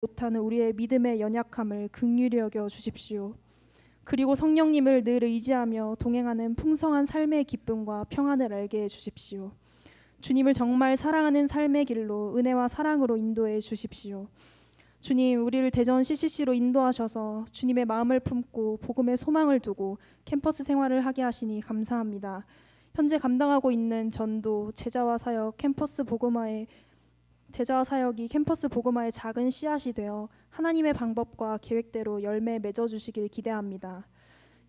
못하는 우리의 믿음의 연약함을 긍휼히 여겨 주십시오. 그리고 성령님을 늘 의지하며 동행하는 풍성한 삶의 기쁨과 평안을 알게 해 주십시오. 주님을 정말 사랑하는 삶의 길로 은혜와 사랑으로 인도해 주십시오. 주님, 우리를 대전 CCC로 인도하셔서 주님의 마음을 품고 복음의 소망을 두고 캠퍼스 생활을 하게 하시니 감사합니다. 현재 감당하고 있는 전도, 제자와 사역, 제자와 사역이 캠퍼스 복음화의 작은 씨앗이 되어 하나님의 방법과 계획대로 열매 맺어주시길 기대합니다.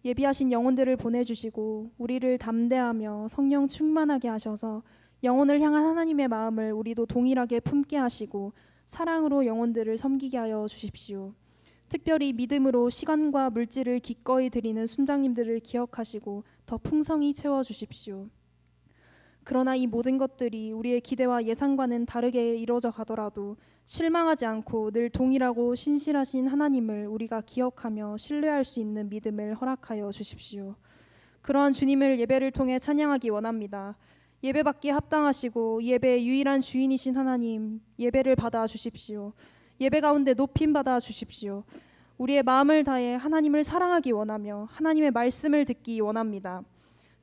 예비하신 영혼들을 보내주시고 우리를 담대하며 성령 충만하게 하셔서 영혼을 향한 하나님의 마음을 우리도 동일하게 품게 하시고 사랑으로 영혼들을 섬기게 하여 주십시오. 특별히 믿음으로 시간과 물질을 기꺼이 드리는 순장님들을 기억하시고 더 풍성히 채워주십시오. 그러나 이 모든 것들이 우리의 기대와 예상과는 다르게 이루어져 가더라도 실망하지 않고 늘 동일하고 신실하신 하나님을 우리가 기억하며 신뢰할 수 있는 믿음을 허락하여 주십시오. 그러한 주님을 예배를 통해 찬양하기 원합니다. 예배받기에 합당하시고 예배의 유일한 주인이신 하나님, 예배를 받아 주십시오. 예배 가운데 높임 받아 주십시오. 우리의 마음을 다해 하나님을 사랑하기 원하며 하나님의 말씀을 듣기 원합니다.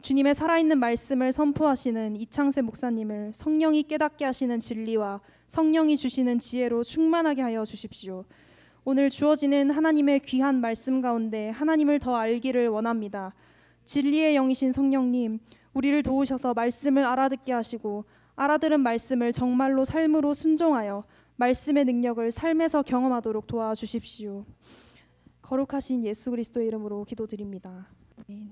주님의 살아있는 말씀을 선포하시는 이창세 목사님을 성령이 깨닫게 하시는 진리와 성령이 주시는 지혜로 충만하게 하여 주십시오. 오늘 주어지는 하나님의 귀한 말씀 가운데 하나님을 더 알기를 원합니다. 진리의 영이신 성령님, 우리를 도우셔서 말씀을 알아듣게 하시고 알아들은 말씀을 정말로 삶으로 순종하여 말씀의 능력을 삶에서 경험하도록 도와주십시오. 거룩하신 예수 그리스도의 이름으로 기도드립니다. 아멘.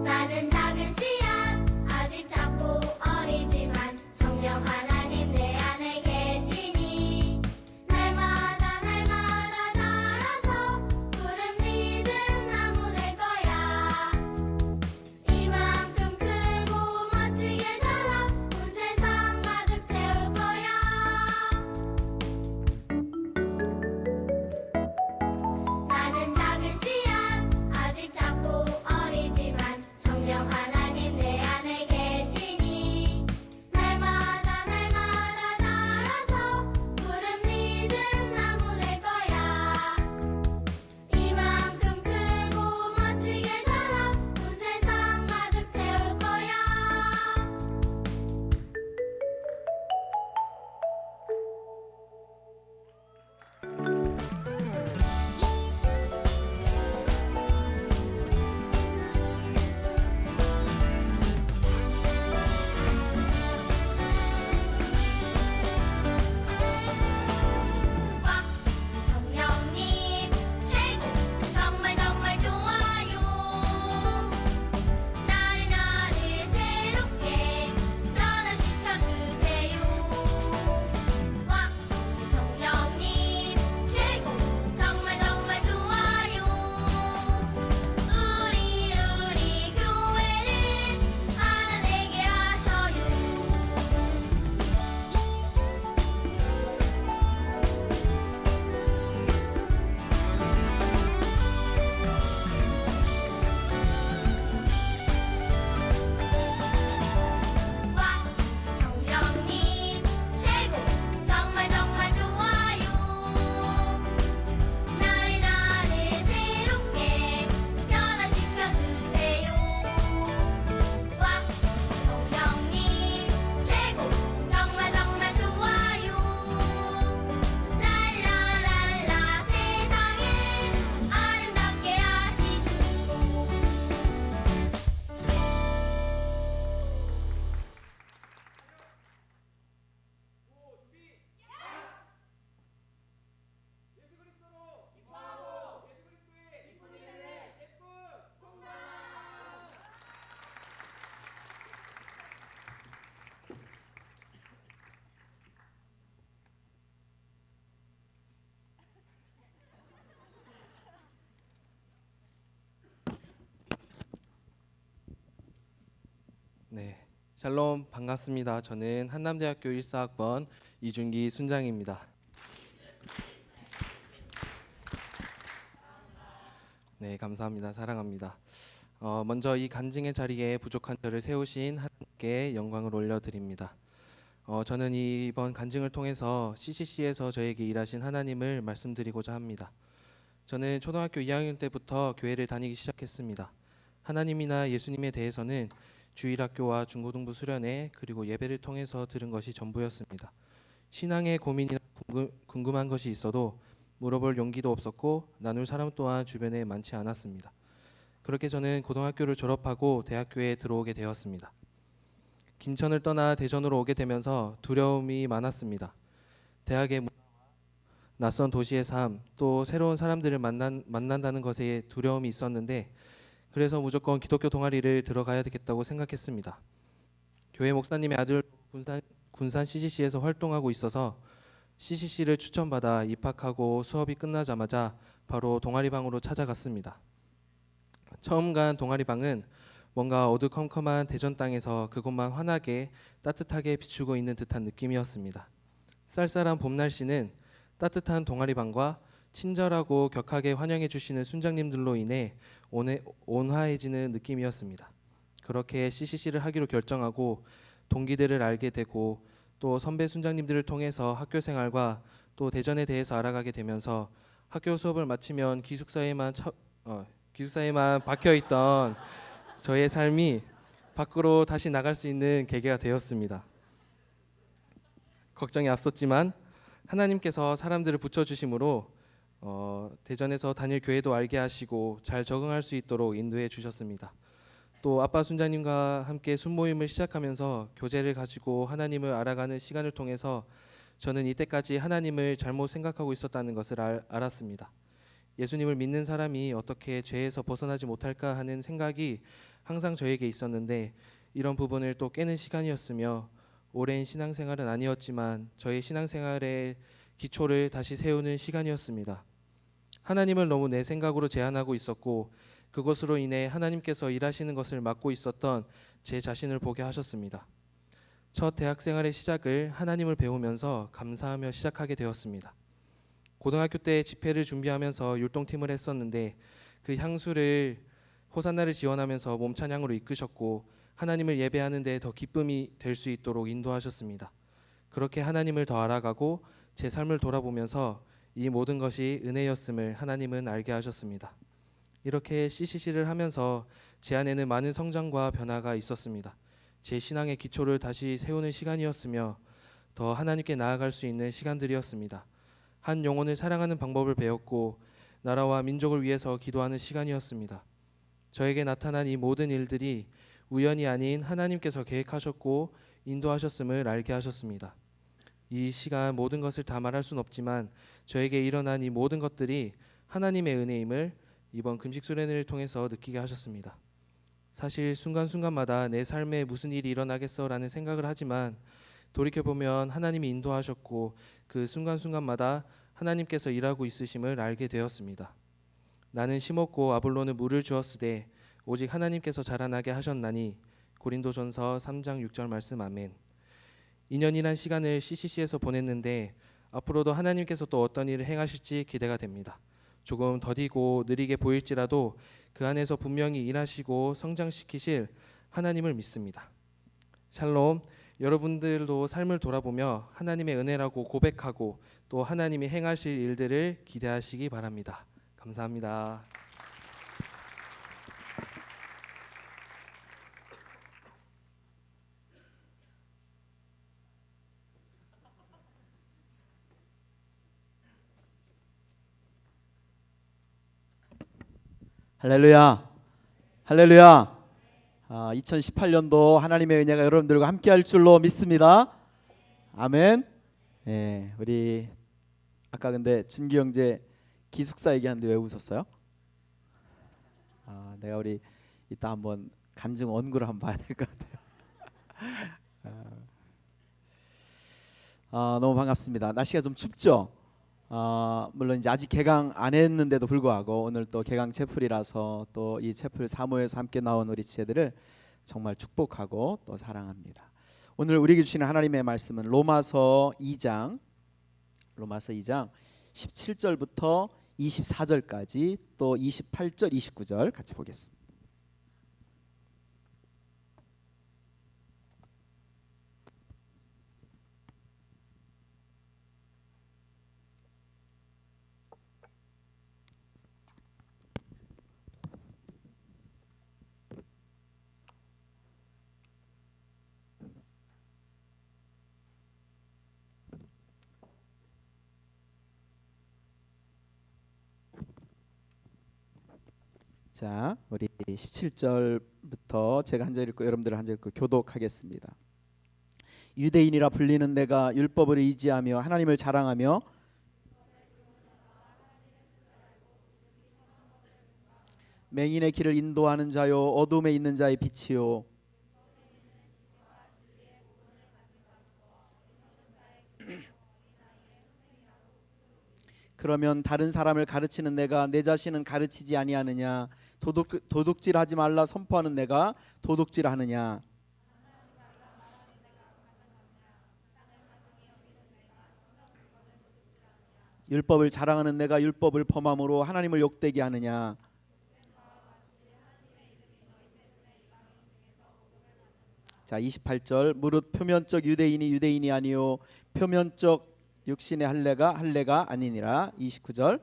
나는 작은 샬롬, 반갑습니다. 저는 한남대학교 1사학번 이준기 순장입니다. 네, 감사합니다. 사랑합니다. 먼저 이 간증의 자리에 부족한 저를 세우신 하나님께 영광을 올려드립니다. 저는 이번 간증을 통해서 CCC에서 저에게 일하신 하나님을 말씀드리고자 합니다. 저는 초등학교 2학년 때부터 교회를 다니기 시작했습니다. 하나님이나 예수님에 대해서는 주일학교와 중고등부 수련회 그리고 예배를 통해서 들은 것이 전부였습니다. 신앙의 고민이나 궁금한 것이 있어도 물어볼 용기도 없었고 나눌 사람 또한 주변에 많지 않았습니다. 그렇게 저는 고등학교를 졸업하고 대학교에 들어오게 되었습니다. 김천을 떠나 대전으로 오게 되면서 두려움이 많았습니다. 대학의 문화와 낯선 도시의 삶, 또 새로운 사람들을 만난다는 것에 두려움이 있었는데 그래서 무조건 기독교 동아리를 들어가야 되겠다고 생각했습니다. 교회 목사님의 아들 군산 CCC에서 활동하고 있어서 CCC를 추천받아 입학하고 수업이 끝나자마자 바로 동아리방으로 찾아갔습니다. 처음 간 동아리방은 뭔가 어두컴컴한 대전 땅에서 그곳만 환하게 따뜻하게 비추고 있는 듯한 느낌이었습니다. 쌀쌀한 봄 날씨는 따뜻한 동아리방과 친절하고 격하게 환영해 주시는 순장님들로 인해 온화해지는 느낌이었습니다. 그렇게 CCC를 하기로 결정하고 동기들을 알게 되고 또 선배 순장님들을 통해서 학교 생활과 또 대전에 대해서 알아가게 되면서 학교 수업을 마치면 기숙사에만 박혀있던 저의 삶이 밖으로 다시 나갈 수 있는 계기가 되었습니다. 걱정이 앞섰지만 하나님께서 사람들을 붙여주심으로 대전에서 다닐 교회도 알게 하시고 잘 적응할 수 있도록 인도해 주셨습니다. 또 아빠 순장님과 함께 순모임을 시작하면서 교제를 가지고 하나님을 알아가는 시간을 통해서 저는 이때까지 하나님을 잘못 생각하고 있었다는 것을 알았습니다. 예수님을 믿는 사람이 어떻게 죄에서 벗어나지 못할까 하는 생각이 항상 저에게 있었는데 이런 부분을 또 깨는 시간이었으며 오랜 신앙생활은 아니었지만 저의 신앙생활의 기초를 다시 세우는 시간이었습니다. 하나님을 너무 내 생각으로 제한하고 있었고 그것으로 인해 하나님께서 일하시는 것을 막고 있었던 제 자신을 보게 하셨습니다. 첫 대학생활의 시작을 하나님을 배우면서 감사하며 시작하게 되었습니다. 고등학교 때 집회를 준비하면서 율동팀을 했었는데 그 향수를 호산나를 지원하면서 몸찬양으로 이끄셨고 하나님을 예배하는 데 더 기쁨이 될 수 있도록 인도하셨습니다. 그렇게 하나님을 더 알아가고 제 삶을 돌아보면서 이 모든 것이 은혜였음을 하나님은 알게 하셨습니다. 이렇게 CCC를 하면서 제 안에는 많은 성장과 변화가 있었습니다. 제 신앙의 기초를 다시 세우는 시간이었으며 더 하나님께 나아갈 수 있는 시간들이었습니다. 한 영혼을 사랑하는 방법을 배웠고 나라와 민족을 위해서 기도하는 시간이었습니다. 저에게 나타난 이 모든 일들이 우연이 아닌 하나님께서 계획하셨고 인도하셨음을 알게 하셨습니다. 이 시간 모든 것을 다 말할 수는 없지만 저에게 일어난 이 모든 것들이 하나님의 은혜임을 이번 금식 수련회를 통해서 느끼게 하셨습니다. 사실 순간순간마다 내 삶에 무슨 일이 일어나겠어라는 생각을 하지만 돌이켜보면 하나님이 인도하셨고 그 순간순간마다 하나님께서 일하고 있으심을 알게 되었습니다. 나는 심었고 아볼로는 물을 주었으되 오직 하나님께서 자라나게 하셨나니 고린도전서 3장 6절 말씀 아멘. 2년이란 시간을 CCC에서 보냈는데 앞으로도 하나님께서 또 어떤 일을 행하실지 기대가 됩니다. 조금 더디고 느리게 보일지라도 그 안에서 분명히 일하시고 성장시키실 하나님을 믿습니다. 샬롬. 여러분들도 삶을 돌아보며 하나님의 은혜라고 고백하고 또 하나님이 행하실 일들을 기대하시기 바랍니다. 감사합니다. 할렐루야, 할렐루야. 2018년도 하나님의 은혜가 여러분들과 함께할 줄로 믿습니다. 아멘. 네, 우리 아까 근데 준기 형제 기숙사 얘기하는데 왜 웃었어요? 내가 우리 이따 한번 간증 원고를 한번 봐야 될 것 같아요. 너무 반갑습니다. 날씨가 좀 춥죠? 물론 이제 아직 개강 안 했는데도 불구하고 오늘 또 개강 채플이라서 또 이 채플 사모에서 함께 나온 우리 지체들을 정말 축복하고 또 사랑합니다. 오늘 우리에게 주시는 하나님의 말씀은 로마서 2장 17절부터 24절까지 또 28절 29절 같이 보겠습니다. 자, 우리 17절부터 제가 한 절 읽고 여러분들 한 절 읽고 교독하겠습니다. 유대인이라 불리는 내가 율법을 의지하며 하나님을 자랑하며 맹인의 길을 인도하는 자요 어둠에 있는 자의 빛이요 그러면 다른 사람을 가르치는 내가 내 자신은 가르치지 아니하느냐? 도둑질하지 말라 선포하는 내가 도둑질하느냐? 율법을 자랑하는 내가 율법을 범함으로 하나님을 욕되게 하느냐? 자, 28절 무릇 표면적 유대인이 유대인이 아니요 표면적 육신의 할례가 아니니라. 29절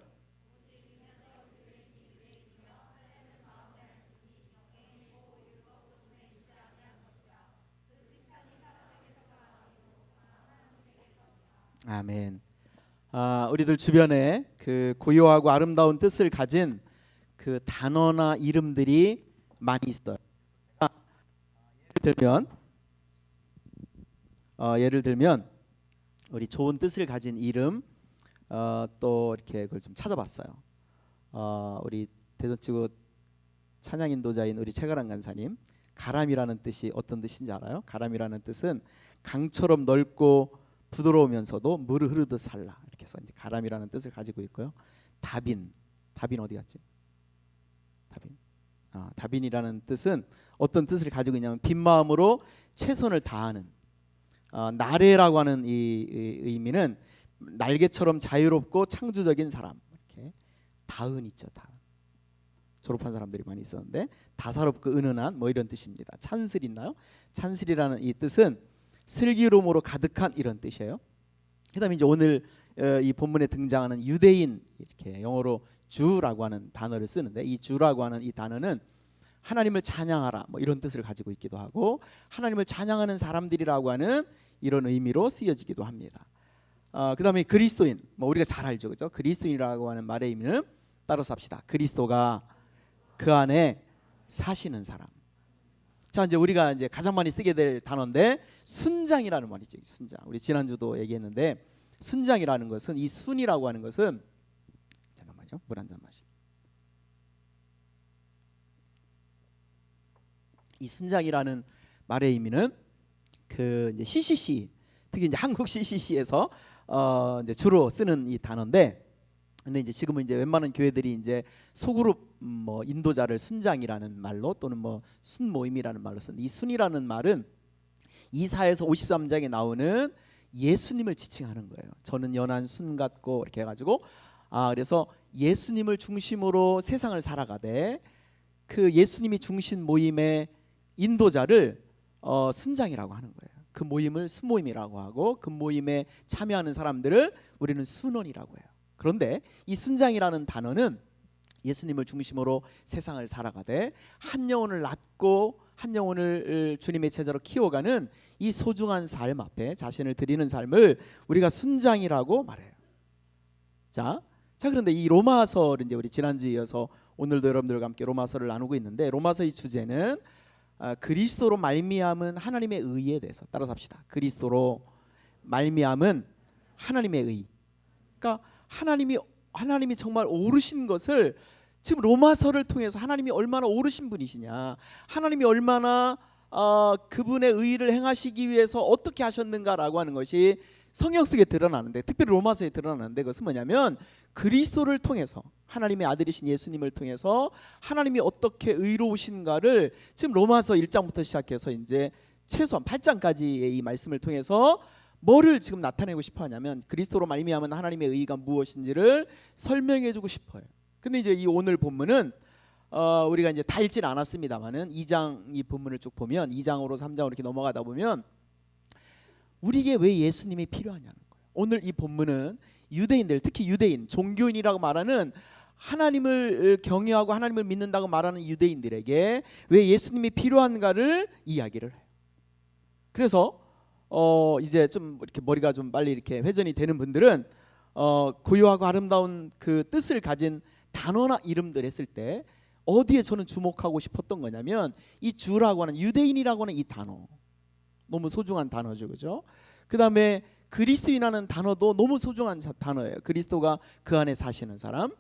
아멘. 우리들 주변에 그 고요하고 아름다운 뜻을 가진 그 단어나 이름들이 많이 있어요. 예를 들면 우리 좋은 뜻을 가진 이름 또 이렇게 그걸 좀 찾아봤어요. 우리 대전지구 찬양 인도자인 우리 최가람 간사님, 가람이라는 뜻이 어떤 뜻인지 알아요? 가람이라는 뜻은 강처럼 넓고 부드러우면서도 물을 흐르듯 살라, 이렇게 해서 이제 가람이라는 뜻을 가지고 있고요. 다빈 어디 갔지? 다빈이라는 뜻은 어떤 뜻을 가지고 있냐면 빈 마음으로 최선을 다하는. 나레라고 하는 이 의미는 날개처럼 자유롭고 창조적인 사람. 이렇게 다은 있죠. 다은. 졸업한 사람들이 많이 있었는데 다사롭고 은은한 뭐 이런 뜻입니다. 찬슬 있나요? 찬슬이라는 이 뜻은 슬기로움으로 가득한 이런 뜻이에요. 그다음에 이제 오늘 이 본문에 등장하는 유대인, 이렇게 영어로 주라고 하는 단어를 쓰는데 이 주라고 하는 이 단어는 하나님을 찬양하라 뭐 이런 뜻을 가지고 있기도 하고 하나님을 찬양하는 사람들이라고 하는 이런 의미로 쓰여지기도 합니다. 그다음에 그리스도인, 뭐 우리가 잘 알죠, 그죠? 그리스도인이라고 하는 말의 의미는 따라서 합시다. 그리스도가 그 안에 사시는 사람. 자, 이제 우리가 이제 가장 많이 쓰게 될 단어인데 순장이라는 말이죠. 순장. 우리 지난주도 얘기했는데 순장이라는 것은 이 순이라고 하는 것은 잠깐만요. 물 한 잔 마시. 이 순장이라는 말의 의미는 그 이제 CCC, 특히 이제 한국 CCC에서 이제 주로 쓰는 이 단어인데, 근데 이제 지금은 이제 웬만한 교회들이 이제 소그룹 뭐 인도자를 순장이라는 말로 또는 뭐 순모임이라는 말로 쓰는데, 이 순이라는 말은 이사야서 53장에 나오는 예수님을 지칭하는 거예요. 저는 연한 순 같고 이렇게 해가지고 그래서 예수님을 중심으로 세상을 살아가되 그 예수님이 중심 모임의 인도자를 순장이라고 하는 거예요. 그 모임을 순모임이라고 하고 그 모임에 참여하는 사람들을 우리는 순원이라고 해요. 그런데 이 순장이라는 단어는 예수님을 중심으로 세상을 살아가되 한 영혼을 낳고 한 영혼을 주님의 제자로 키워가는 이 소중한 삶 앞에 자신을 드리는 삶을 우리가 순장이라고 말해요. 자 그런데 이 로마서를 이제 우리 지난주에 이어서 오늘도 여러분들과 함께 로마서를 나누고 있는데, 로마서의 주제는 그리스도로 말미암은 하나님의 의에 대해서 따라서 합시다. 그리스도로 말미암은 하나님의 의. 그러니까 하나님이 정말 오르신 것을 지금 로마서를 통해서 하나님이 얼마나 오르신 분이시냐, 하나님이 얼마나 그분의 의를 행하시기 위해서 어떻게 하셨는가라고 하는 것이 성경 속에 드러나는데, 특별히 로마서에 드러나는데, 그것은 뭐냐면 그리스도를 통해서, 하나님의 아들이신 예수님을 통해서 하나님이 어떻게 의로우신가를 지금 로마서 1장부터 시작해서 이제 최소한 8장까지의 이 말씀을 통해서 뭐를 지금 나타내고 싶어 하냐면 그리스도로 말미암은 하나님의 의가 무엇인지를 설명해 주고 싶어요. 근데 이제 이 오늘 본문은 우리가 이제 다 읽지는 않았습니다만은 2장 이 본문을 쭉 보면 2장으로 3장으로 이렇게 넘어가다 보면 우리에게 왜 예수님이 필요하냐는 거예요. 오늘 이 본문은 유대인들, 특히 유대인, 종교인이라고 말하는 하나님을 경외하고 하나님을 믿는다고 말하는 유대인들에게 왜 예수님이 필요한가를 이야기를 해요. 그래서 이제 좀 이렇게 머리가 좀 빨리 이렇게 회전이 되는 분들은 고요하고 아름다운 그 뜻을 가진 단어나 이름들 했을 때 어디에 저는 주목하고 싶었던 거냐면 이 주라고 하는, 유대인이라고 하는 이 단어, 너무 소중한 단어죠, 그죠? 그 다음에 그리스도인이라는 단어도 너무 소중한 단어예요. 그리스도가 그 안에 사시는 사람.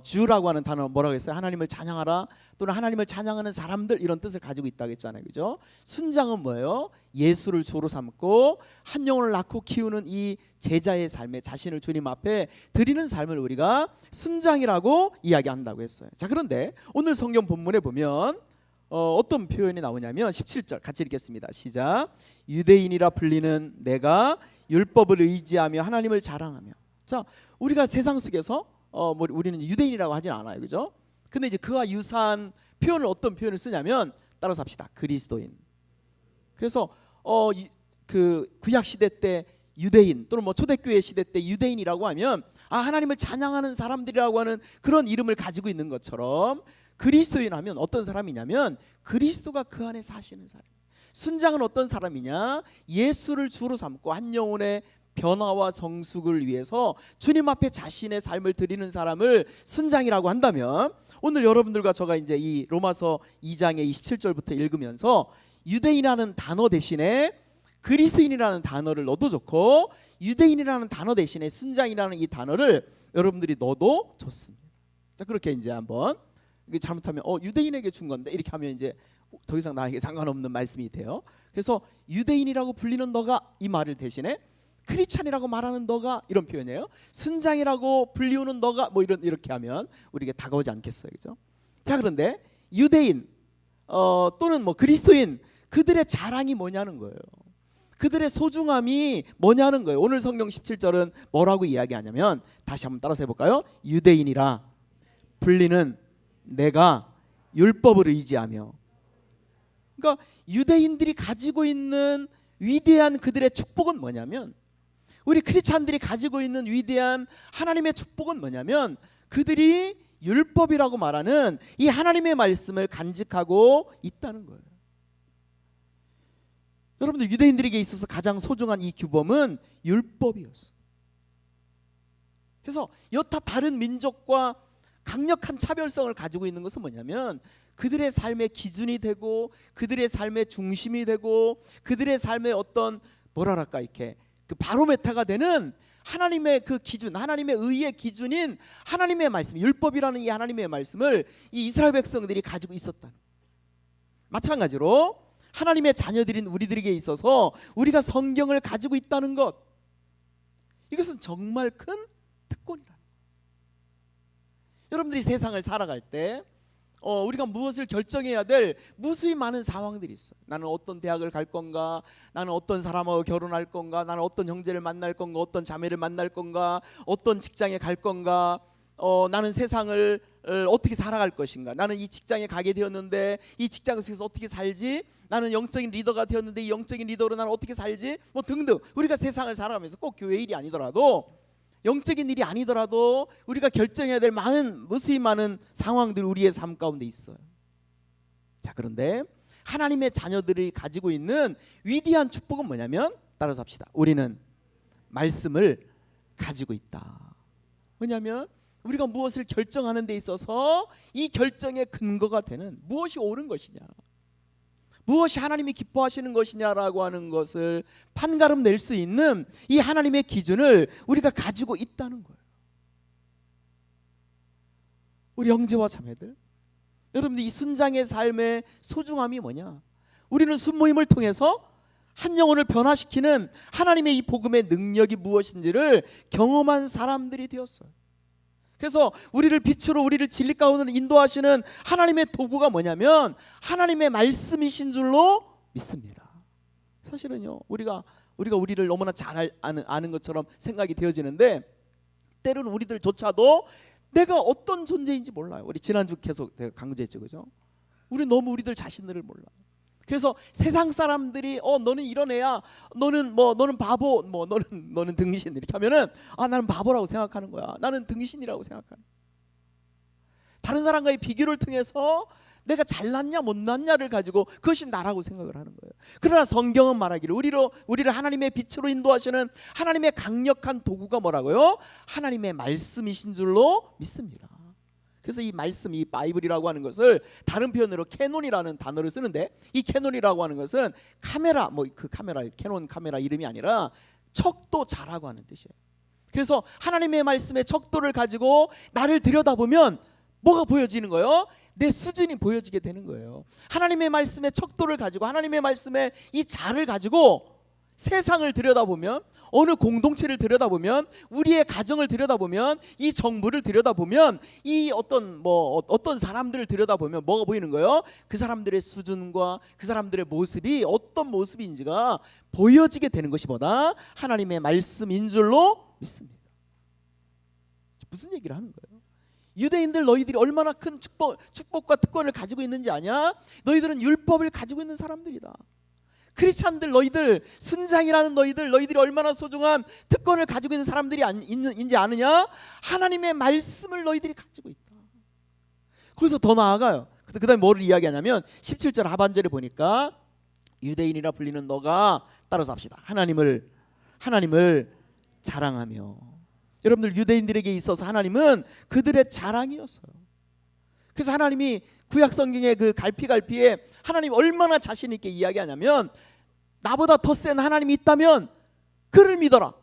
주라고 하는 단어 뭐라고 했어요? 하나님을 찬양하라, 또는 하나님을 찬양하는 사람들, 이런 뜻을 가지고 있다고 했잖아요, 그죠? 순장은 뭐예요? 예수를 주로 삼고 한 영혼을 낳고 키우는 이 제자의 삶에 자신을 주님 앞에 드리는 삶을 우리가 순장이라고 이야기한다고 했어요. 자, 그런데 오늘 성경 본문에 보면 어떤 표현이 나오냐면 17절 같이 읽겠습니다. 시작. 유대인이라 불리는 내가 율법을 의지하며 하나님을 자랑하며. 자, 우리가 세상 속에서 뭐 우리는 유대인이라고 하진 않아요, 그죠? 근데 이제 그와 유사한 표현을, 어떤 표현을 쓰냐면 따라서 합시다. 그리스도인. 그래서 그 구약 시대 때 유대인, 또는 뭐 초대교회 시대 때 유대인이라고 하면 하나님을 찬양하는 사람들이라고 하는 그런 이름을 가지고 있는 것처럼, 그리스도인 하면 어떤 사람이냐면 그리스도가 그 안에 사시는 사람. 순장은 어떤 사람이냐? 예수를 주로 삼고 한 영혼의 변화와 성숙을 위해서 주님 앞에 자신의 삶을 드리는 사람을 순장이라고 한다면, 오늘 여러분들과 저가 이제 이 로마서 2장의 27절부터 읽으면서 유대인이라는 단어 대신에 그리스도인이라는 단어를 넣어도 좋고, 유대인이라는 단어 대신에 순장이라는 이 단어를 여러분들이 넣어도 좋습니다. 자, 그렇게 이제 한번, 이게 잘못하면 유대인에게 준 건데 이렇게 하면 이제 더 이상 나에게 상관없는 말씀이 돼요. 그래서 유대인이라고 불리는 너가, 이 말을 대신에 크리스찬이라고 말하는 너가, 이런 표현이에요. 순장이라고 불리우는 너가, 뭐 이렇게 하면 우리에게 다가오지 않겠어요, 그죠? 자, 그런데 유대인 또는 뭐 그리스도인, 그들의 자랑이 뭐냐는 거예요. 그들의 소중함이 뭐냐는 거예요. 오늘 성경 17절은 뭐라고 이야기하냐면, 다시 한번 따라서 해볼까요? 유대인이라 불리는 내가 율법을 의지하며. 그러니까 유대인들이 가지고 있는 위대한 그들의 축복은 뭐냐면, 우리 크리스찬들이 가지고 있는 위대한 하나님의 축복은 뭐냐면, 그들이 율법이라고 말하는 이 하나님의 말씀을 간직하고 있다는 거예요. 여러분들, 유대인들에게 있어서 가장 소중한 이 규범은 율법이었어요. 그래서 여타 다른 민족과 강력한 차별성을 가지고 있는 것은 뭐냐면, 그들의 삶의 기준이 되고 그들의 삶의 중심이 되고 그들의 삶의 어떤 뭐랄까 이렇게 그 바로메타가 되는 하나님의 그 기준, 하나님의 의의 기준인 하나님의 말씀, 율법이라는 이 하나님의 말씀을 이 이스라엘 백성들이 가지고 있었다. 마찬가지로 하나님의 자녀들인 우리들에게 있어서 우리가 성경을 가지고 있다는 것, 이것은 정말 큰 특권이라. 여러분들이 세상을 살아갈 때 우리가 무엇을 결정해야 될 무수히 많은 상황들이 있어요. 나는 어떤 대학을 갈 건가, 나는 어떤 사람하고 결혼할 건가, 나는 어떤 형제를 만날 건가, 어떤 자매를 만날 건가, 어떤 직장에 갈 건가, 나는 세상을 어떻게 살아갈 것인가, 나는 이 직장에 가게 되었는데 이 직장 속에서 어떻게 살지, 나는 영적인 리더가 되었는데 이 영적인 리더로 나는 어떻게 살지, 뭐 등등. 우리가 세상을 살아가면서 꼭 교회 일이 아니더라도, 영적인 일이 아니더라도 우리가 결정해야 될 많은, 무수히 많은 상황들이 우리의 삶 가운데 있어요. 자, 그런데 하나님의 자녀들이 가지고 있는 위대한 축복은 뭐냐면, 따라서 합시다. 우리는 말씀을 가지고 있다. 왜냐하면 우리가 무엇을 결정하는 데 있어서 이 결정의 근거가 되는, 무엇이 옳은 것이냐, 무엇이 하나님이 기뻐하시는 것이냐라고 하는 것을 판가름 낼 수 있는 이 하나님의 기준을 우리가 가지고 있다는 거예요. 우리 형제와 자매들, 여러분들 이 순장의 삶의 소중함이 뭐냐? 우리는 순모임을 통해서 한 영혼을 변화시키는 하나님의 이 복음의 능력이 무엇인지를 경험한 사람들이 되었어요. 그래서 우리를 빛으로 우리를 진리 가운데 인도하시는 하나님의 도구가 뭐냐면 하나님의 말씀이신 줄로 믿습니다. 사실은요, 우리가 우리를 너무나 잘 아는 것처럼 생각이 되어지는데 때로는 우리들조차도 내가 어떤 존재인지 몰라요. 우리 지난주 계속 내가 강조했죠, 그죠? 우리 너무 우리들 자신들을 몰라요. 그래서 세상 사람들이 너는 이런 애야, 너는 바보, 너는 등신 이렇게 하면은 나는 바보라고 생각하는 거야. 나는 등신이라고 생각하는. 다른 사람과의 비교를 통해서 내가 잘났냐 못났냐를 가지고 그것이 나라고 생각을 하는 거예요. 그러나 성경은 말하기를 우리를 하나님의 빛으로 인도하시는 하나님의 강력한 도구가 뭐라고요? 하나님의 말씀이신 줄로 믿습니다. 그래서 이 말씀, 이 바이블이라고 하는 것을 다른 표현으로 캐논이라는 단어를 쓰는데, 이 캐논이라고 하는 것은 카메라, 그 카메라, 캐논 카메라 이름이 아니라 척도자라고 하는 뜻이에요. 그래서 하나님의 말씀의 척도를 가지고 나를 들여다보면 뭐가 보여지는 거예요? 내 수준이 보여지게 되는 거예요. 하나님의 말씀의 척도를 가지고, 하나님의 말씀의 이 자를 가지고 세상을 들여다보면, 어느 공동체를 들여다보면, 우리의 가정을 들여다보면, 이 정부를 들여다보면, 이 어떤 사람들을 들여다보면 뭐가 보이는 거예요? 그 사람들의 수준과 그 사람들의 모습이 어떤 모습인지가 보여지게 되는 것이 뭐다? 하나님의 말씀인 줄로 믿습니다. 무슨 얘기를 하는 거예요? 유대인들 너희들이 얼마나 큰 축복과 특권을 가지고 있는지 아냐? 너희들은 율법을 가지고 있는 사람들이다. 크리스찬들 너희들, 순장이라는 너희들이 얼마나 소중한 특권을 가지고 있는 사람들이 인지 아느냐? 하나님의 말씀을 너희들이 가지고 있다. 거기서 더 나아가요. 그 다음에 뭐를 이야기하냐면 17절 하반절에 보니까 유대인이라 불리는 너가, 따라서 합시다, 하나님을 자랑하며. 여러분들, 유대인들에게 있어서 하나님은 그들의 자랑이었어요. 그래서 하나님이 구약 성경의 그 갈피에 하나님 얼마나 자신 있게 이야기하냐면, 나보다 더 센 하나님이 있다면 그를 믿어라.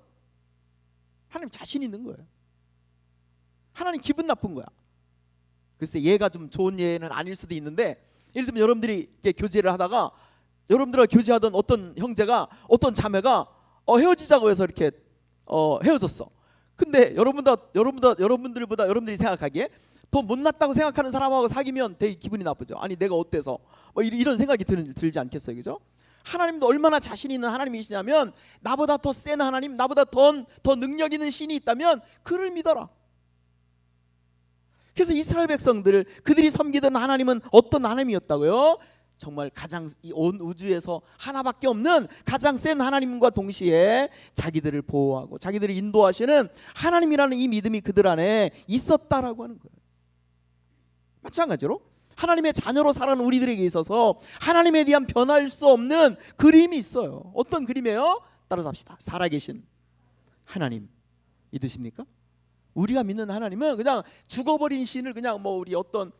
하나님 자신 있는 거예요. 하나님 기분 나쁜 거야. 글쎄, 얘가 좀 좋은 예는 아닐 수도 있는데, 예를 들면 여러분들이 이렇게 교제를 하다가 여러분들과 교제하던 어떤 형제가, 어떤 자매가 헤어지자고 해서 이렇게 헤어졌어. 근데 여러분들보다 여러분들이 생각하기에 더 못났다고 생각하는 사람하고 사귀면 되게 기분이 나쁘죠. 아니 내가 어때서 이런 생각이 들지 않겠어요, 그죠? 하나님도 얼마나 자신 있는 하나님이시냐면, 나보다 더 센 하나님, 나보다 더 능력 있는 신이 있다면 그를 믿어라. 그래서 이스라엘 백성들, 그들이 섬기던 하나님은 어떤 하나님이었다고요? 정말 가장 온 우주에서 하나밖에 없는 가장 센 하나님과 동시에 자기들을 보호하고 자기들을 인도하시는 하나님이라는 이 믿음이 그들 안에 있었다라고 하는 거예요. 마찬가지로 하나님의 자녀로 살아가는 우리들에게 있어서 하나님에 대한 변할 수 없는 그림이 있어요. 어떤 그림이에요? 따라서 합시다. 살아계신 하나님 믿으십니까? 우리가 믿는 하나님은 그냥 죽어버린 신을 그냥 우리 어떤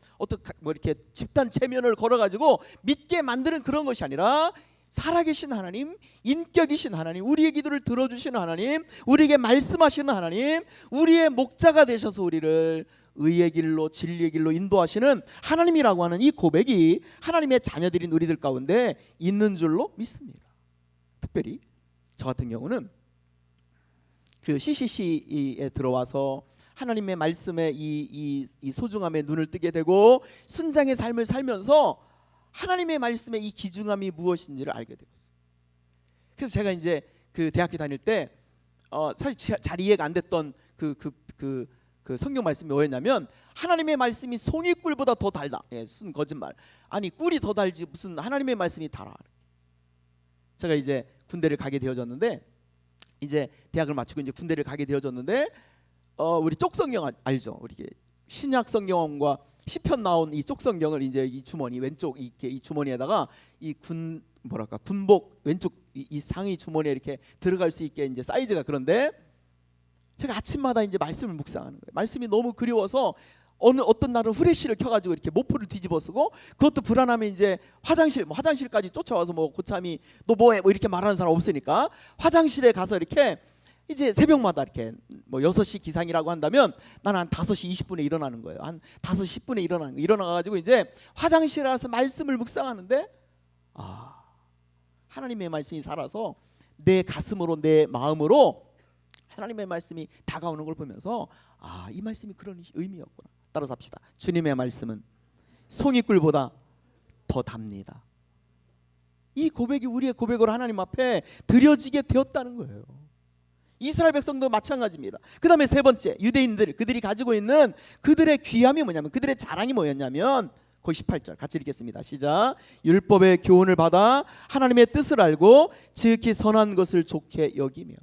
이렇게 집단 체면을 걸어가지고 믿게 만드는 그런 것이 아니라, 살아계신 하나님, 인격이신 하나님, 우리의 기도를 들어주시는 하나님, 우리에게 말씀하시는 하나님, 우리의 목자가 되셔서 우리를 의의 길로 진리의 길로 인도하시는 하나님이라고 하는 이 고백이 하나님의 자녀들인 우리들 가운데 있는 줄로 믿습니다. 특별히 저 같은 경우는 그 CCC에 들어와서 하나님의 말씀에 이 소중함에 눈을 뜨게 되고 순장의 삶을 살면서 하나님의 말씀의 이 귀중함이 무엇인지를 알게 되었어요. 그래서 제가 이제 그 대학교 다닐 때 사실 잘 이해가 안 됐던 그 성경 말씀이 뭐였냐면, 하나님의 말씀이 송이꿀보다 더 달다. 무슨 거짓말. 아니 꿀이 더 달지 무슨 하나님의 말씀이 달아. 제가 이제 군대를 가게 되어졌는데, 이제 대학을 마치고 이제 군대를 가게 되어졌는데, 우리 쪽성경 알죠? 우리 신약 성경과 시편 나온 이 쪽성경을 이제 이 주머니 왼쪽 이 주머니에다가 군복 왼쪽 이 상의 주머니에 이렇게 들어갈 수 있게 이제 사이즈가, 그런데 제가 아침마다 이제 말씀을 묵상하는 거예요. 말씀이 너무 그리워서 어떤 날은 후레쉬를 켜가지고 이렇게 모포를 뒤집어 쓰고, 그것도 불안하면 이제 화장실까지 쫓아와서 고참이 너 뭐해 이렇게 말하는 사람 없으니까 화장실에 가서 이렇게 이제 새벽마다 이렇게 6시 기상이라고 한다면 나는 한 5시 20분에 일어나는 거예요. 한 5시 10분에 일어나가지고 이제 화장실에 가서 말씀을 묵상하는데, 하나님의 말씀이 살아서 내 가슴으로 내 마음으로 하나님의 말씀이 다가오는 걸 보면서 아, 이 말씀이 그런 의미였구나. 따라서 합시다. 주님의 말씀은 송이꿀보다 더 답니다. 이 고백이 우리의 고백으로 하나님 앞에 드려지게 되었다는 거예요. 이스라엘 백성도 마찬가지입니다. 그 다음에 세 번째, 유대인들 그들이 가지고 있는 그들의 귀함이 뭐냐면, 그들의 자랑이 뭐였냐면, 거기 18절 같이 읽겠습니다. 시작. 율법의 교훈을 받아 하나님의 뜻을 알고 지극히 선한 것을 좋게 여기며.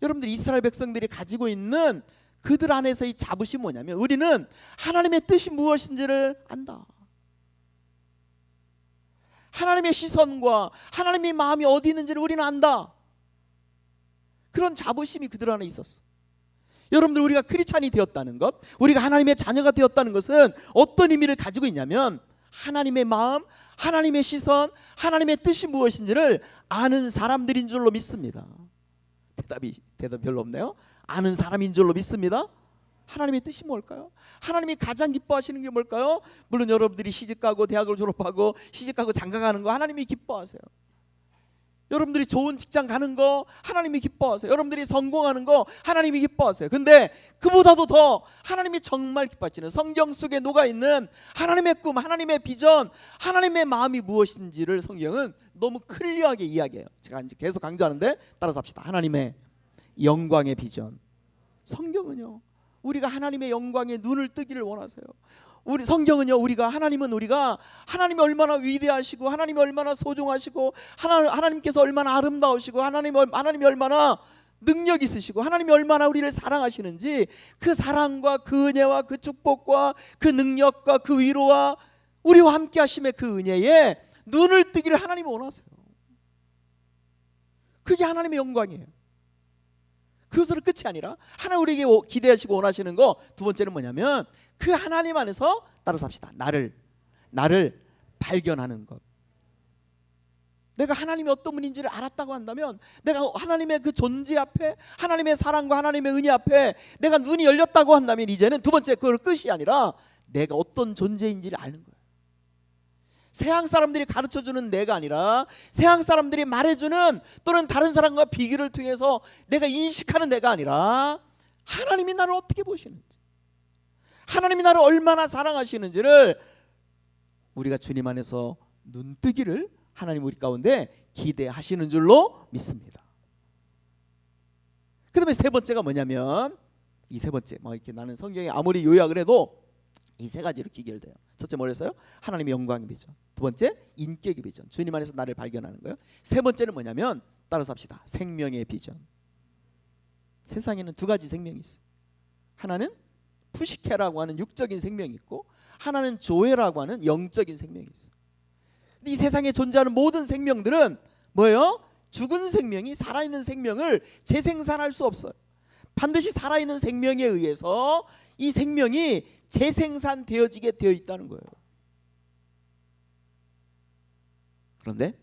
여러분들, 이스라엘 백성들이 가지고 있는 그들 안에서의 자부심이 뭐냐면, 우리는 하나님의 뜻이 무엇인지를 안다. 하나님의 시선과 하나님의 마음이 어디 있는지를 우리는 안다. 그런 자부심이 그들 안에 있었어. 여러분들, 우리가 크리스찬이 되었다는 것, 우리가 하나님의 자녀가 되었다는 것은 어떤 의미를 가지고 있냐면, 하나님의 마음, 하나님의 시선, 하나님의 뜻이 무엇인지를 아는 사람들인 줄로 믿습니다. 대답 별로 없네요. 아는 사람인 줄로 믿습니다. 하나님의 뜻이 뭘까요? 하나님이 가장 기뻐하시는 게 뭘까요? 물론 여러분들이 시집가고 대학을 졸업하고 시집가고 장가가는 거 하나님이 기뻐하세요. 여러분들이 좋은 직장 가는 거 하나님이 기뻐하세요. 여러분들이 성공하는 거 하나님이 기뻐하세요. 근데 그보다도 더 하나님이 정말 기뻐하시는 성경 속에 녹아있는 하나님의 꿈, 하나님의 비전, 하나님의 마음이 무엇인지를 성경은 너무 클리어하게 이야기해요. 제가 이제 계속 강조하는데 따라서 합시다. 하나님의 영광의 비전. 성경은요, 우리가 하나님의 영광에 눈을 뜨기를 원하세요. 우리 성경은요, 하나님은 우리가 하나님이 얼마나 위대하시고 하나님이 얼마나 소중하시고 하나님께서 얼마나 아름다우시고 하나님이 얼마나 능력 있으시고 하나님이 얼마나 우리를 사랑하시는지, 그 사랑과 그 은혜와 그 축복과 그 능력과 그 위로와 우리와 함께 하심의 그 은혜에 눈을 뜨기를 하나님이 원하세요. 그게 하나님의 영광이에요. 그것으로 끝이 아니라 하나님 우리에게 기대하시고 원하시는 거 두 번째는 뭐냐면, 그 하나님 안에서 따라서 합시다. 나를 발견하는 것. 내가 하나님이 어떤 분인지를 알았다고 한다면, 내가 하나님의 그 존재 앞에, 하나님의 사랑과 하나님의 은혜 앞에 내가 눈이 열렸다고 한다면, 이제는 두 번째 그걸 끝이 아니라 내가 어떤 존재인지를 아는 거예요. 세상 사람들이 가르쳐주는 내가 아니라 세상 사람들이 말해주는, 또는 다른 사람과 비교를 통해서 내가 인식하는 내가 아니라 하나님이 나를 어떻게 보시는지, 하나님이 나를 얼마나 사랑하시는지를 우리가 주님 안에서 눈뜨기를 하나님 우리 가운데 기대하시는 줄로 믿습니다. 그 다음에 세 번째가 뭐냐면, 이 세 번째, 이렇게 나는 성경에 아무리 요약을 해도 이 세 가지로 기결돼요. 첫째 뭐랬어요? 하나님의 영광의 비전. 두 번째, 인격의 비전. 주님 안에서 나를 발견하는 거예요. 세 번째는 뭐냐면, 따라서 합시다. 생명의 비전. 세상에는 두 가지 생명이 있어요. 하나는 푸시케라고 하는 육적인 생명이 있고, 하나는 조에라고 하는 영적인 생명이 있어요. 이 세상에 존재하는 모든 생명들은 뭐예요? 죽은 생명이 살아있는 생명을 재생산할 수 없어요. 반드시 살아있는 생명에 의해서 이 생명이 재생산되어지게 되어 있다는 거예요. 그런데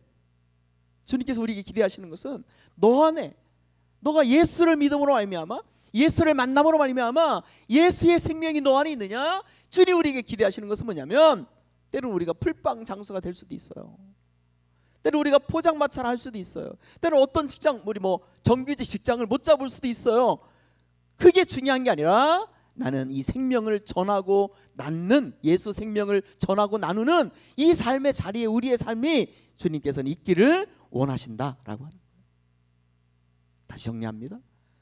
주님께서 우리에게 기대하시는 것은, 너 안에, 너가 예수를 믿음으로 말미암아, 예수를 만남으로 말미암아 예수의 생명이 너 안에 있느냐? 주님 우리에게 기대하시는 것은 뭐냐면, 때로는 우리가 풀빵 장수가 될 수도 있어요. 때로는 우리가 포장마차를 할 수도 있어요. 때로는 어떤 직장, 우리 정규직 직장을 못 잡을 수도 있어요. 그게 중요한 게 아니라, 나는 이 생명을 전하고 낳는, 예수 생명을 전하고 나누는 이 삶의 자리에 우리의 삶이 주님께서는 있기를 원하신다라고 하는 거예요. 다시 정리합니다.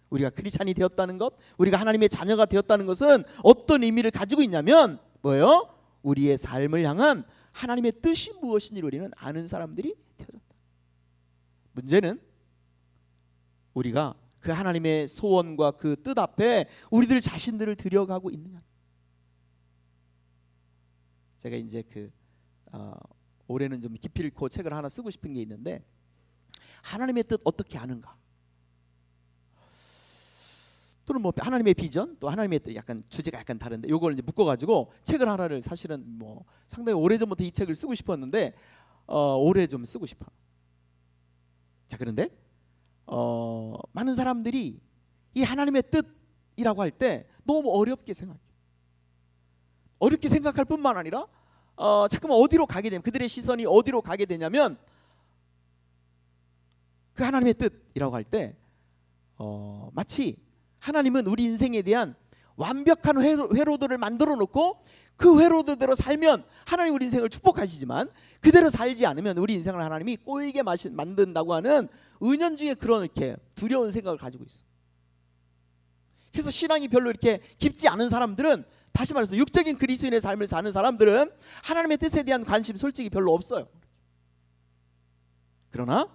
우리가 크리스찬이 되었다는 것, 우리가 하나님의 자녀가 되었다는 것은 어떤 의미를 가지고 있냐면, 뭐예요? 우리의 삶을 향한 하나님의 뜻이 무엇인지 우리는 아는 사람들이 되어졌다. 문제는 우리가 그 하나님의 소원과 그 뜻 앞에 우리들 자신들을 들여가고 있느냐. 제가 이제 올해는 좀 깊이 읽고 책을 하나 쓰고 싶은 게 있는데, 하나님의 뜻 어떻게 아는가, 또는 하나님의 비전, 또 하나님의 뜻, 약간 주제가 약간 다른데 요걸 이제 묶어가지고 책을 하나를, 사실은 상당히 오래전부터 이 책을 쓰고 싶었는데 올해 좀 쓰고 싶어. 자, 그런데 많은 사람들이 이 하나님의 뜻이라고 할 때 너무 어렵게 생각해. 어렵게 생각할 뿐만 아니라 잠깐만 어디로 가게 되면, 그들의 시선이 어디로 가게 되냐면, 그 하나님의 뜻이라고 할 때 마치 하나님은 우리 인생에 대한 완벽한 회로도를 만들어 놓고 그 회로도대로 살면 하나님 우리 인생을 축복하시지만 그대로 살지 않으면 우리 인생을 하나님이 꼬이게 만든다고 하는 은연중에 그런 이렇게 두려운 생각을 가지고 있어. 그래서 신앙이 별로 이렇게 깊지 않은 사람들은, 다시 말해서 육적인 그리스도인의 삶을 사는 사람들은 하나님의 뜻에 대한 관심 솔직히 별로 없어요. 그러나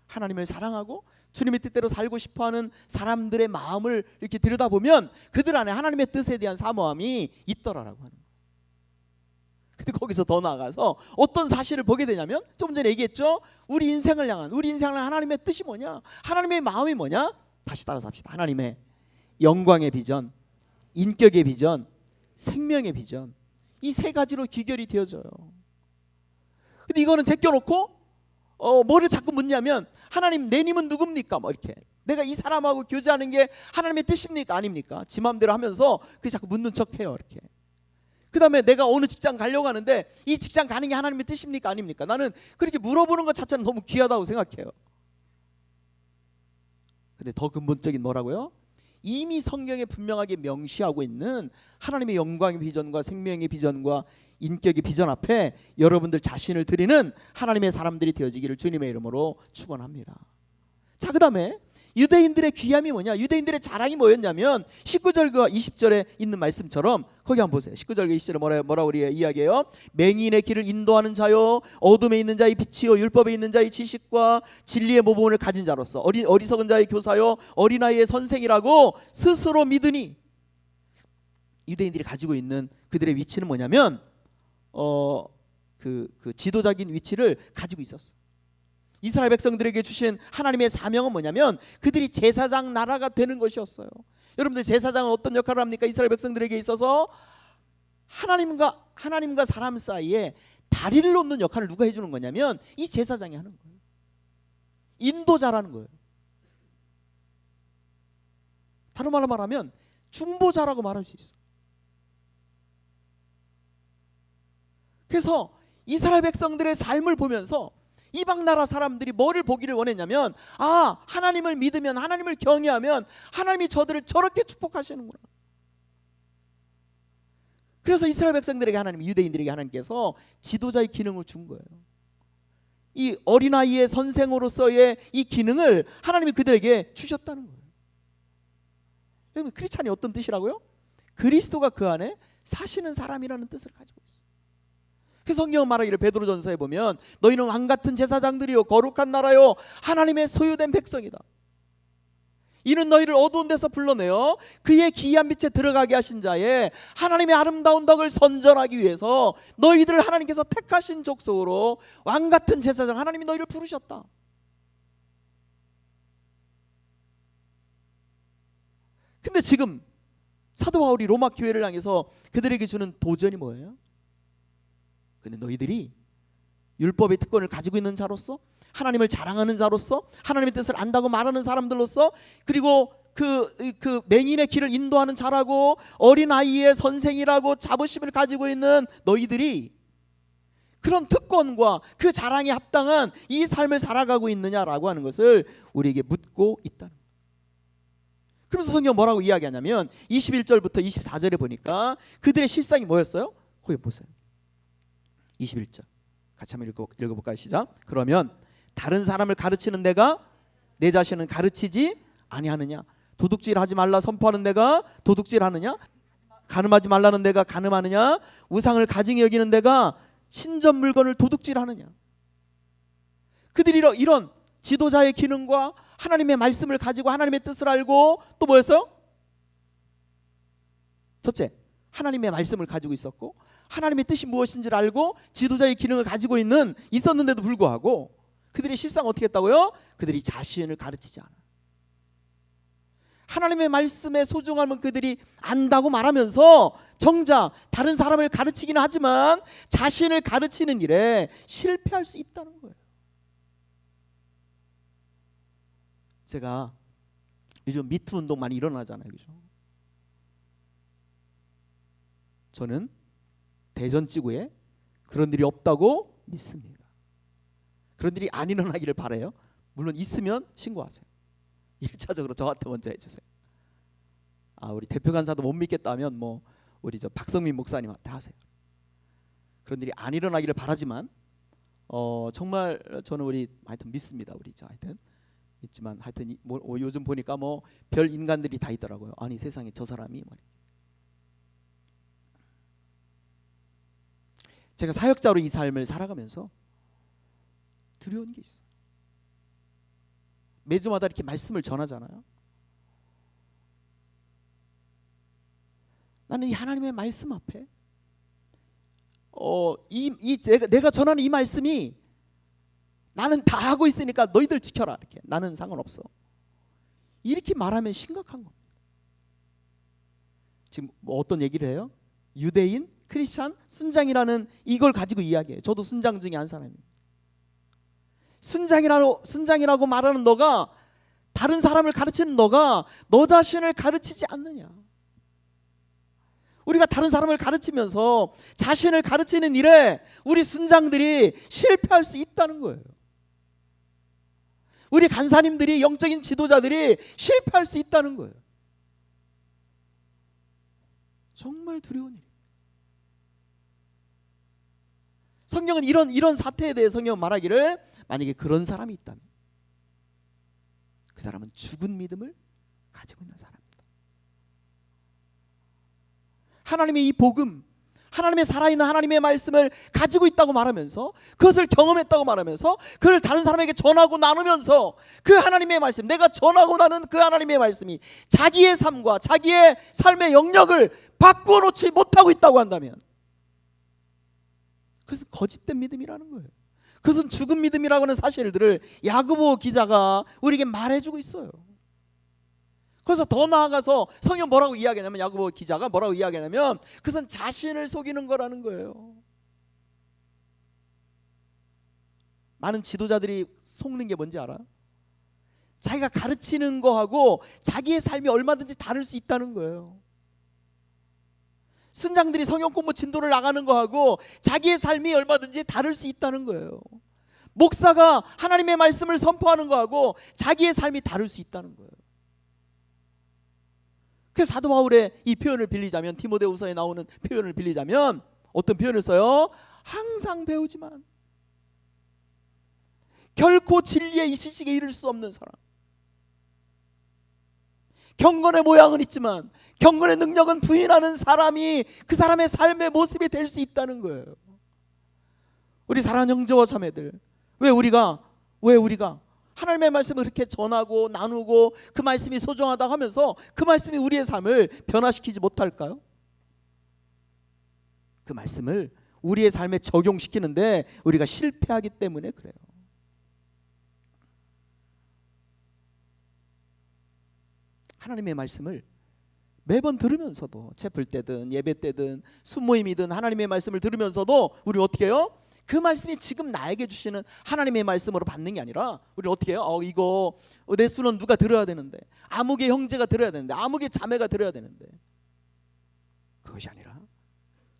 하나님을 사랑하고 주님의 뜻대로 살고 싶어하는 사람들의 마음을 이렇게 들여다보면 그들 안에 하나님의 뜻에 대한 사모함이 있더라라고 하는 거예요. 근데 거기서 더 나아가서 어떤 사실을 보게 되냐면, 좀 전에 얘기했죠. 우리 인생을 향한 하나님의 뜻이 뭐냐, 하나님의 마음이 뭐냐. 다시 따라서 합시다. 하나님의 영광의 비전, 인격의 비전, 생명의 비전, 이 세 가지로 귀결이 되어져요. 근데 이거는 제껴놓고 뭐를 자꾸 묻냐면, 하나님 내님은 누굽니까? 뭐 이렇게 내가 이 사람하고 교제하는 게 하나님의 뜻입니까? 아닙니까? 지 마음대로 하면서 그 자꾸 묻는 척해요. 이렇게. 그 다음에 내가 어느 직장 가려고 하는데 이 직장 가는 게 하나님의 뜻입니까? 아닙니까? 나는 그렇게 물어보는 것 자체는 너무 귀하다고 생각해요. 근데 더 근본적인 뭐라고요? 이미 성경에 분명하게 명시하고 있는 하나님의 영광의 비전과 생명의 비전과 인격의 비전 앞에 여러분들 자신을 드리는 하나님의 사람들이 되어지기를 주님의 이름으로 축원합니다. 자, 그 다음에 유대인들의 귀함이 뭐냐, 유대인들의 자랑이 뭐였냐면 19절과 20절에 있는 말씀처럼 거기 한번 보세요. 19절과 20절에 뭐라고 우리 이야기해요? 맹인의 길을 인도하는 자요, 어둠에 있는 자의 빛이요, 율법에 있는 자의 지식과 진리의 모범을 가진 자로서 어리석은 자의 교사요, 어린아이의 선생이라고 스스로 믿으니. 유대인들이 가지고 있는 그들의 위치는 뭐냐면 그 지도자적인 위치를 가지고 있었어. 이스라엘 백성들에게 주신 하나님의 사명은 뭐냐면 그들이 제사장 나라가 되는 것이었어요. 여러분들, 제사장은 어떤 역할을 합니까? 이스라엘 백성들에게 있어서 하나님과 사람 사이에 다리를 놓는 역할을 누가 해주는 거냐면 이 제사장이 하는 거예요. 인도자라는 거예요. 다른 말로 말하면 중보자라고 말할 수 있어. 그래서 이스라엘 백성들의 삶을 보면서 이방 나라 사람들이 뭐를 보기를 원했냐면, 하나님을 믿으면, 하나님을 경외하면 하나님이 저들을 저렇게 축복하시는구나. 그래서 이스라엘 백성들에게 유대인들에게 하나님께서 지도자의 기능을 준 거예요. 이 어린아이의 선생으로서의 이 기능을 하나님이 그들에게 주셨다는 거예요. 여러분, 크리스찬이 어떤 뜻이라고요? 그리스도가 그 안에 사시는 사람이라는 뜻을 가지고 있어요. 그 성경은 말하기를, 베드로전서에 보면 너희는 왕같은 제사장들이요, 거룩한 나라요, 하나님의 소유된 백성이다. 이는 너희를 어두운 데서 불러내어 그의 기이한 빛에 들어가게 하신 자의 하나님의 아름다운 덕을 선전하기 위해서 너희들을 하나님께서 택하신 족속으로 왕같은 제사장, 하나님이 너희를 부르셨다. 근데 지금 사도 바울이 로마 교회를 향해서 그들에게 주는 도전이 뭐예요? 근데 너희들이 율법의 특권을 가지고 있는 자로서, 하나님을 자랑하는 자로서, 하나님의 뜻을 안다고 말하는 사람들로서, 그리고 그 맹인의 길을 인도하는 자라고, 어린아이의 선생이라고 자부심을 가지고 있는 너희들이 그런 특권과 그 자랑에 합당한 이 삶을 살아가고 있느냐라고 하는 것을 우리에게 묻고 있다는 거예요. 그래서 성경 뭐라고 이야기하냐면 21절부터 24절에 보니까 그들의 실상이 뭐였어요? 거기 보세요. 21절 같이 한번 읽어볼까요? 시작. 그러면 다른 사람을 가르치는 내가 내 자신은 가르치지 아니하느냐? 도둑질하지 말라 선포하는 내가 도둑질하느냐? 간음하지 말라는 내가 간음하느냐? 우상을 가증히 여기는 내가 신전 물건을 도둑질하느냐? 그들이 이런 지도자의 기능과 하나님의 말씀을 가지고 하나님의 뜻을 알고, 또 뭐였어요? 첫째, 하나님의 말씀을 가지고 있었고 하나님의 뜻이 무엇인지를 알고 지도자의 기능을 가지고 있었는데도 불구하고 그들의 실상 어떻게 했다고요? 그들이 자신을 가르치지 않아. 하나님의 말씀의 소중함은 그들이 안다고 말하면서 정작 다른 사람을 가르치기는 하지만 자신을 가르치는 일에 실패할 수 있다는 거예요. 제가 요즘 미투 운동 많이 일어나잖아요, 그죠? 저는 대전지구에 그런 일이 없다고 믿습니다. 그런 일이 안 일어나기를 바라요. 물론 있으면 신고하세요. 1차적으로 저한테 먼저 해주세요. 우리 대표 간사도 못 믿겠다면 뭐 우리 저 박성민 목사님한테 하세요. 그런 일이 안 일어나기를 바라지만 정말 저는 우리 하여튼 믿습니다. 우리 저 하여튼 있지만 하여튼 요즘 보니까 뭐 별 인간들이 다 있더라고요. 아니 세상에 저 사람이 뭐. 제가 사역자로 이 삶을 살아가면서 두려운 게 있어요. 매주마다 이렇게 말씀을 전하잖아요. 나는 이 하나님의 말씀 앞에 내가 전하는 이 말씀이 나는 다 하고 있으니까 너희들 지켜라, 이렇게 나는 상관없어, 이렇게 말하면 심각한 겁니다. 지금 뭐 어떤 얘기를 해요? 유대인, 크리스찬, 순장이라는 이걸 가지고 이야기해요. 저도 순장 중에 한 사람입니다. 순장이라고 말하는 너가, 다른 사람을 가르치는 너가 너 자신을 가르치지 않느냐. 우리가 다른 사람을 가르치면서 자신을 가르치는 일에 우리 순장들이 실패할 수 있다는 거예요. 우리 간사님들이, 영적인 지도자들이 실패할 수 있다는 거예요. 정말 두려운 일. 성경은 이런 사태에 대해 성경 말하기를, 만약에 그런 사람이 있다면 그 사람은 죽은 믿음을 가지고 있는 사람입니다. 하나님의 이 복음, 하나님의 살아있는 하나님의 말씀을 가지고 있다고 말하면서, 그것을 경험했다고 말하면서, 그를 다른 사람에게 전하고 나누면서 그 하나님의 말씀, 내가 전하고 나눈 그 하나님의 말씀이 자기의 삶과 자기의 삶의 영역을 바꾸어 놓지 못하고 있다고 한다면 그것은 거짓된 믿음이라는 거예요. 그것은 죽은 믿음이라고 하는 사실들을 야고보 기자가 우리에게 말해주고 있어요. 그래서 더 나아가서 성경 뭐라고 이야기하냐면, 야고보 기자가 뭐라고 이야기하냐면, 그것은 자신을 속이는 거라는 거예요. 많은 지도자들이 속는 게 뭔지 알아? 자기가 가르치는 거하고 자기의 삶이 얼마든지 다를 수 있다는 거예요. 순장들이 성경 공부 진도를 나가는 거하고 자기의 삶이 얼마든지 다를 수 있다는 거예요. 목사가 하나님의 말씀을 선포하는 거하고 자기의 삶이 다를 수 있다는 거예요. 그래서 사도 바울의 이 표현을 빌리자면, 디모데후서에 나오는 표현을 빌리자면 어떤 표현을 써요? 항상 배우지만 결코 진리의 이시식에 이를 수 없는 사람. 경건의 모양은 있지만 경건의 능력은 부인하는 사람이 그 사람의 삶의 모습이 될 수 있다는 거예요. 우리 사랑하는 형제와 자매들, 왜 우리가 하나님의 말씀을 그렇게 전하고 나누고 그 말씀이 소중하다고 하면서 그 말씀이 우리의 삶을 변화시키지 못할까요? 그 말씀을 우리의 삶에 적용시키는데 우리가 실패하기 때문에 그래요. 하나님의 말씀을 매번 들으면서도, 채플 때든 예배 때든 순모임이든 하나님의 말씀을 들으면서도 우리 어떻게 해요? 그 말씀이 지금 나에게 주시는 하나님의 말씀으로 받는 게 아니라 우리 어떻게 해요? 이거 내 수는 누가 들어야 되는데, 아무개 형제가 들어야 되는데, 아무개 자매가 들어야 되는데, 그것이 아니라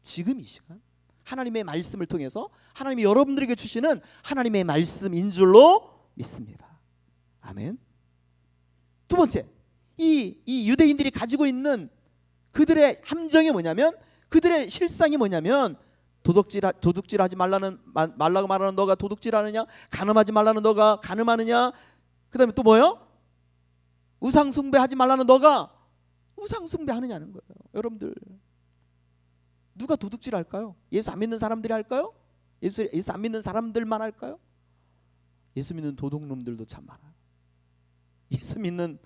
지금 이 시간 하나님의 말씀을 통해서 하나님이 여러분들에게 주시는 하나님의 말씀인 줄로 믿습니다. 아멘. 두 번째, 이 유대인들이 가지고 있는 그들의 함정이 뭐냐면, 그들의 실상이 뭐냐면, 도둑질하지 말라고 말하는 너가 도둑질하느냐, 간음하지 말라는 너가 간음하느냐, 그 다음에 또 뭐요? 우상숭배하지 말라는 너가 우상숭배하느냐는 거예요. 여러분들, 누가 도둑질할까요? 예수 안 믿는 사람들이 할까요? 예수 안 믿는 사람들만 할까요? 예수 믿는 도둑놈들도 참 많아요. 예수 믿는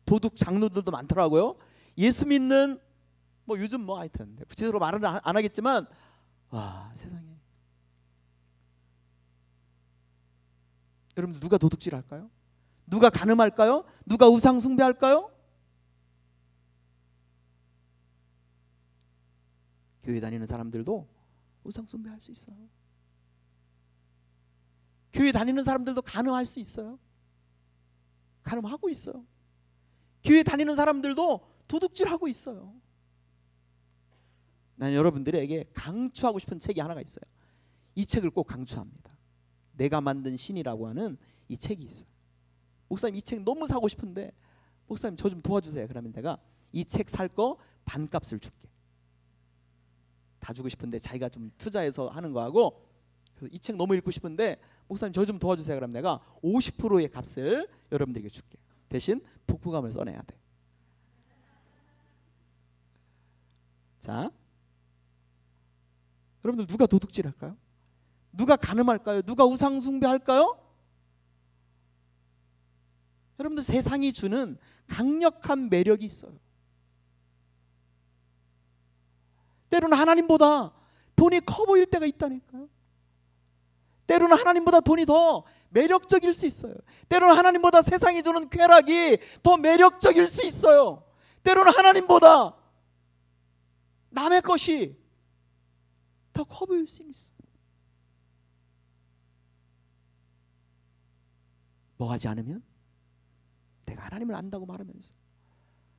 도둑 장로들도 많더라고요. 예수 믿는 뭐 요즘 뭐 하여튼 구체적으로 말은 안 하겠지만, 와 세상에, 여러분들 누가 도둑질할까요? 누가 간음할까요? 누가 우상숭배할까요? 교회 다니는 사람들도 우상숭배할 수 있어요. 교회 다니는 사람들도 간음할 수 있어요. 간음하고 있어요. 교회 다니는 사람들도 도둑질하고 있어요. 난 여러분들에게 강추하고 싶은 책이 하나가 있어요. 이 책을 꼭 강추합니다. 내가 만든 신이라고 하는 이 책이 있어요. 목사님 이 책 너무 사고 싶은데 목사님 저 좀 도와주세요. 그러면 내가 이 책 살 거 반값을 줄게. 다 주고 싶은데 자기가 좀 투자해서 하는 거하고, 이 책 너무 읽고 싶은데 목사님 저 좀 도와주세요. 그러면 내가 50%의 값을 여러분들에게 줄게. 대신 독후감을 써내야 돼. 자, 여러분들 누가 도둑질할까요? 누가 간음할까요? 누가 우상숭배할까요? 여러분들 세상이 주는 강력한 매력이 있어요. 때로는 하나님보다 돈이 커 보일 때가 있다니까요. 때로는 하나님보다 돈이 더 매력적일 수 있어요. 때로는 하나님보다 세상이 주는 쾌락이 더 매력적일 수 있어요. 때로는 하나님보다 남의 것이 더 커 보일 수 있어요. 뭐 하지 않으면? 내가 하나님을 안다고 말하면서,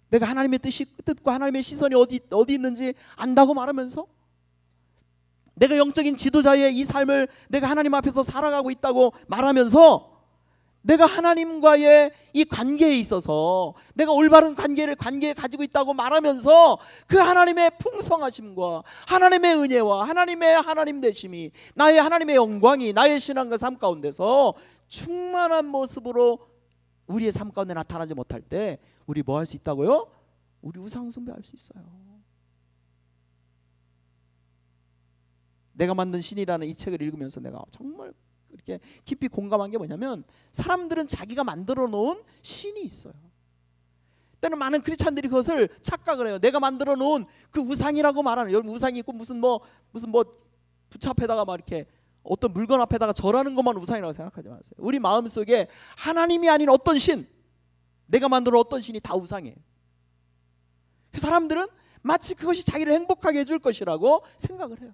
내가 하나님의 뜻과 하나님의 시선이 어디 있는지 안다고 말하면서, 내가 영적인 지도자의 이 삶을 내가 하나님 앞에서 살아가고 있다고 말하면서, 내가 하나님과의 이 관계에 있어서 내가 올바른 관계에 가지고 있다고 말하면서, 그 하나님의 풍성하심과 하나님의 은혜와 하나님의 하나님 되심이, 나의 하나님의 영광이 나의 신앙과 삶 가운데서 충만한 모습으로 우리의 삶 가운데 나타나지 못할 때 우리 뭐 할 수 있다고요? 우리 우상 숭배할 수 있어요. 내가 만든 신이라는 이 책을 읽으면서 내가 정말 이렇게 깊이 공감한 게 뭐냐면, 사람들은 자기가 만들어 놓은 신이 있어요. 때는 많은 크리스찬들이 그것을 착각을 해요. 내가 만들어 놓은 그 우상이라고 말하는, 여러분 우상이 있고 무슨 뭐 부처 앞에다가 막 이렇게 어떤 물건 앞에다가 절하는 것만 우상이라고 생각하지 마세요. 우리 마음속에 하나님이 아닌 어떤 신, 내가 만들어 어떤 신이 다 우상이에요. 그 사람들은 마치 그것이 자기를 행복하게 해줄 것이라고 생각을 해요.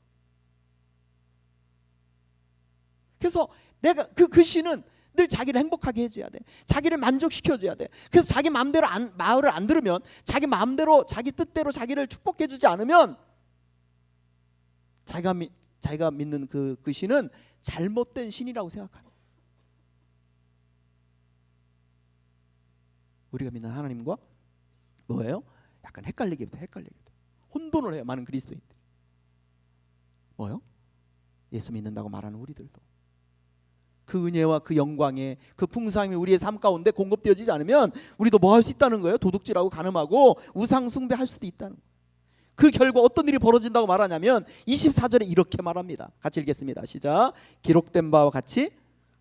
그래서 내가 그 신은 늘 자기를 행복하게 해줘야 돼. 자기를 만족시켜줘야 돼. 그래서 자기 마음대로 말을 안 들으면, 자기 마음대로 자기 뜻대로 자기를 축복해주지 않으면, 자기가 믿는 그 신은 잘못된 신이라고 생각하는 거예요. 우리가 믿는 하나님과 뭐예요? 약간 헷갈리게 돼. 혼돈을 해요. 많은 그리스도인들이. 뭐요? 예수 믿는다고 말하는 우리들도 그 은혜와 그 영광의 그 풍성함이 우리의 삶 가운데 공급되어지지 않으면 우리도 뭐 할 수 있다는 거예요? 도둑질하고 간음하고 우상 숭배할 수도 있다는 거예요. 그 결과 어떤 일이 벌어진다고 말하냐면 24절에 이렇게 말합니다. 같이 읽겠습니다. 시작. 기록된 바와 같이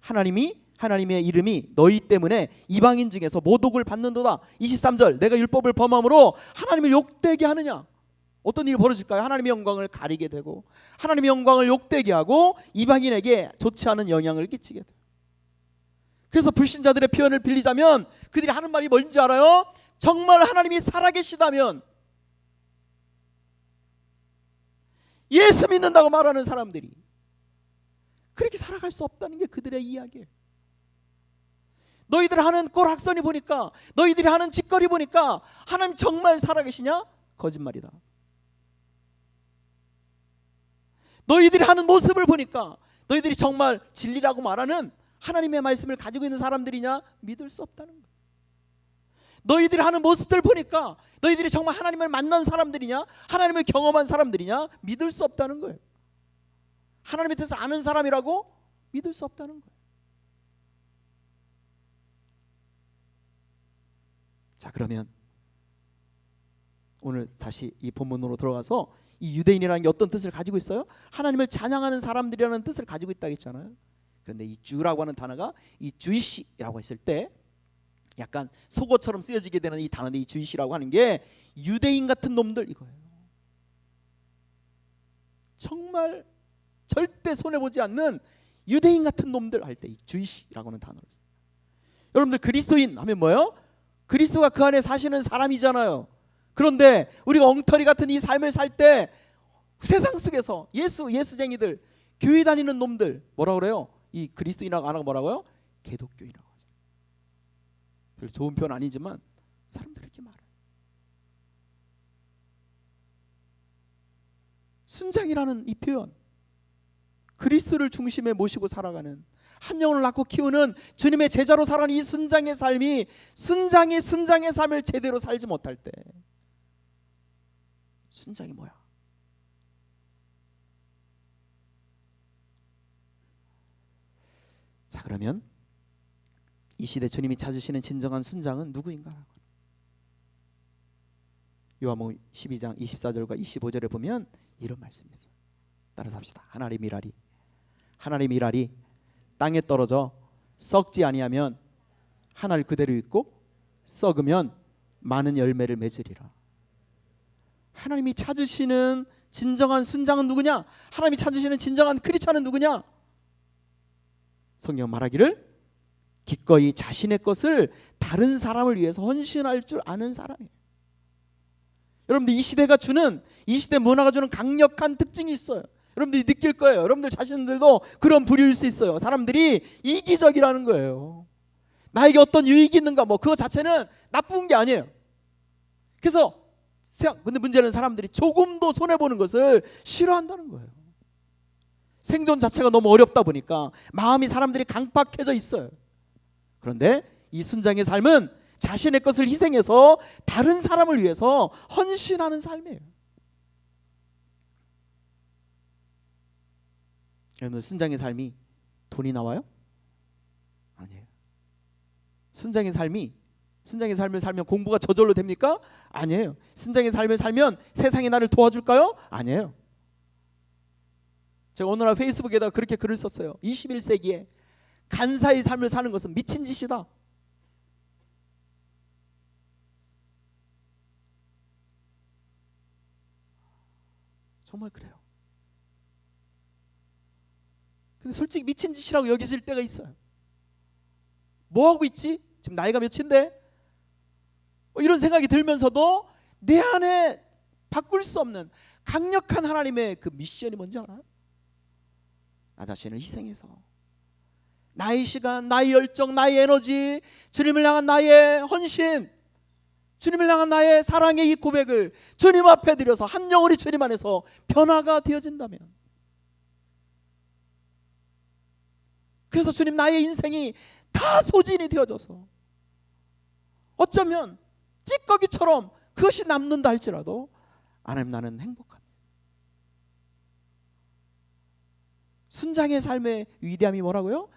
하나님의 이름이 너희 때문에 이방인 중에서 모독을 받는도다. 23절, 내가 율법을 범함으로 하나님을 욕되게 하느냐? 어떤 일이 벌어질까요? 하나님의 영광을 가리게 되고, 하나님의 영광을 욕되게 하고, 이방인에게 좋지 않은 영향을 끼치게 돼요. 그래서 불신자들의 표현을 빌리자면 그들이 하는 말이 뭔지 알아요? 정말 하나님이 살아계시다면, 예수 믿는다고 말하는 사람들이 그렇게 살아갈 수 없다는 게 그들의 이야기예요. 너희들 하는 꼴학선이 보니까, 너희들이 하는 짓거리 보니까 하나님 정말 살아계시냐? 거짓말이다. 너희들이 하는 모습을 보니까 너희들이 정말 진리라고 말하는 하나님의 말씀을 가지고 있는 사람들이냐? 믿을 수 없다는 거예요. 너희들이 하는 모습들 보니까 너희들이 정말 하나님을 만난 사람들이냐? 하나님을 경험한 사람들이냐? 믿을 수 없다는 거예요. 하나님에 대해서 아는 사람이라고 믿을 수 없다는 거예요. 자, 그러면 오늘 다시 이 본문으로 들어가서, 이 유대인이라는 게 어떤 뜻을 가지고 있어요? 하나님을 찬양하는 사람들이라는 뜻을 가지고 있다고 했잖아요. 그런데 이 주라고 하는 단어가 이 주이시라고 했을 때 약간 속어처럼 쓰여지게 되는 이 단어인데, 이 주이시라고 하는 게 유대인 같은 놈들 이거예요. 정말 절대 손해보지 않는 유대인 같은 놈들 할 때 이 주이시라고 하는 단어를 써요. 여러분들 그리스도인 하면 뭐예요? 그리스도가 그 안에 사시는 사람이잖아요. 그런데 우리가 엉터리 같은 이 삶을 살 때 세상 속에서 예수쟁이들, 교회 다니는 놈들 뭐라 그래요? 이 그리스도인이라고 안 하고 뭐라고요? 개독교인이라고 하죠. 별로 좋은 표현 아니지만 사람들이 이렇게 말해요. 순장이라는 이 표현, 그리스도를 중심에 모시고 살아가는, 한 영혼을 낳고 키우는 주님의 제자로 살아가는 이 순장의 삶이 순장의 삶을 제대로 살지 못할 때 순장이 뭐야? 자, 그러면 이 시대 주님이 찾으시는 진정한 순장은 누구인가? 요한복음 12장 24절과 25절에 보면 이런 말씀이 있어요. 따라서 합시다. 하나님 일알이 땅에 떨어져 썩지 아니하면 하나를 그대로 있고 썩으면 많은 열매를 맺으리라. 하나님이 찾으시는 진정한 순장은 누구냐? 하나님이 찾으시는 진정한 크리스찬은 누구냐? 성경 말하기를 기꺼이 자신의 것을 다른 사람을 위해서 헌신할 줄 아는 사람이에요. 여러분들 이 시대 문화가 주는 강력한 특징이 있어요. 여러분들이 느낄 거예요. 여러분들 자신들도 그런 부류일 수 있어요. 사람들이 이기적이라는 거예요. 나에게 어떤 유익이 있는가 뭐 그거 자체는 나쁜 게 아니에요. 그래서 근데 문제는 사람들이 조금도 손해보는 것을 싫어한다는 거예요. 생존 자체가 너무 어렵다 보니까 마음이 사람들이 강팍해져 있어요. 그런데 이 순장의 삶은 자신의 것을 희생해서 다른 사람을 위해서 헌신하는 삶이에요. 여러분, 순장의 삶이 돈이 나와요? 아니에요. 순장의 삶을 살면 공부가 저절로 됩니까? 아니에요. 순장의 삶을 살면 세상이 나를 도와줄까요? 아니에요. 제가 오늘 페이스북에다 그렇게 글을 썼어요. 21세기에 간사의 삶을 사는 것은 미친 짓이다. 정말 그래요. 근데 솔직히 미친 짓이라고 여겨질 때가 있어요. 뭐 하고 있지? 지금 나이가 몇인데? 이런 생각이 들면서도 내 안에 바꿀 수 없는 강력한 하나님의 그 미션이 뭔지 알아요? 나 자신을 희생해서 나의 시간, 나의 열정, 나의 에너지, 주님을 향한 나의 헌신, 주님을 향한 나의 사랑의 이 고백을 주님 앞에 드려서 한 영혼이 주님 안에서 변화가 되어진다면, 그래서 주님 나의 인생이 다 소진이 되어져서 어쩌면 찌꺼기처럼 그것이 남는다 할지라도 하나님 나는 행복합니다. 순장의 삶의 위대함이 뭐라고요?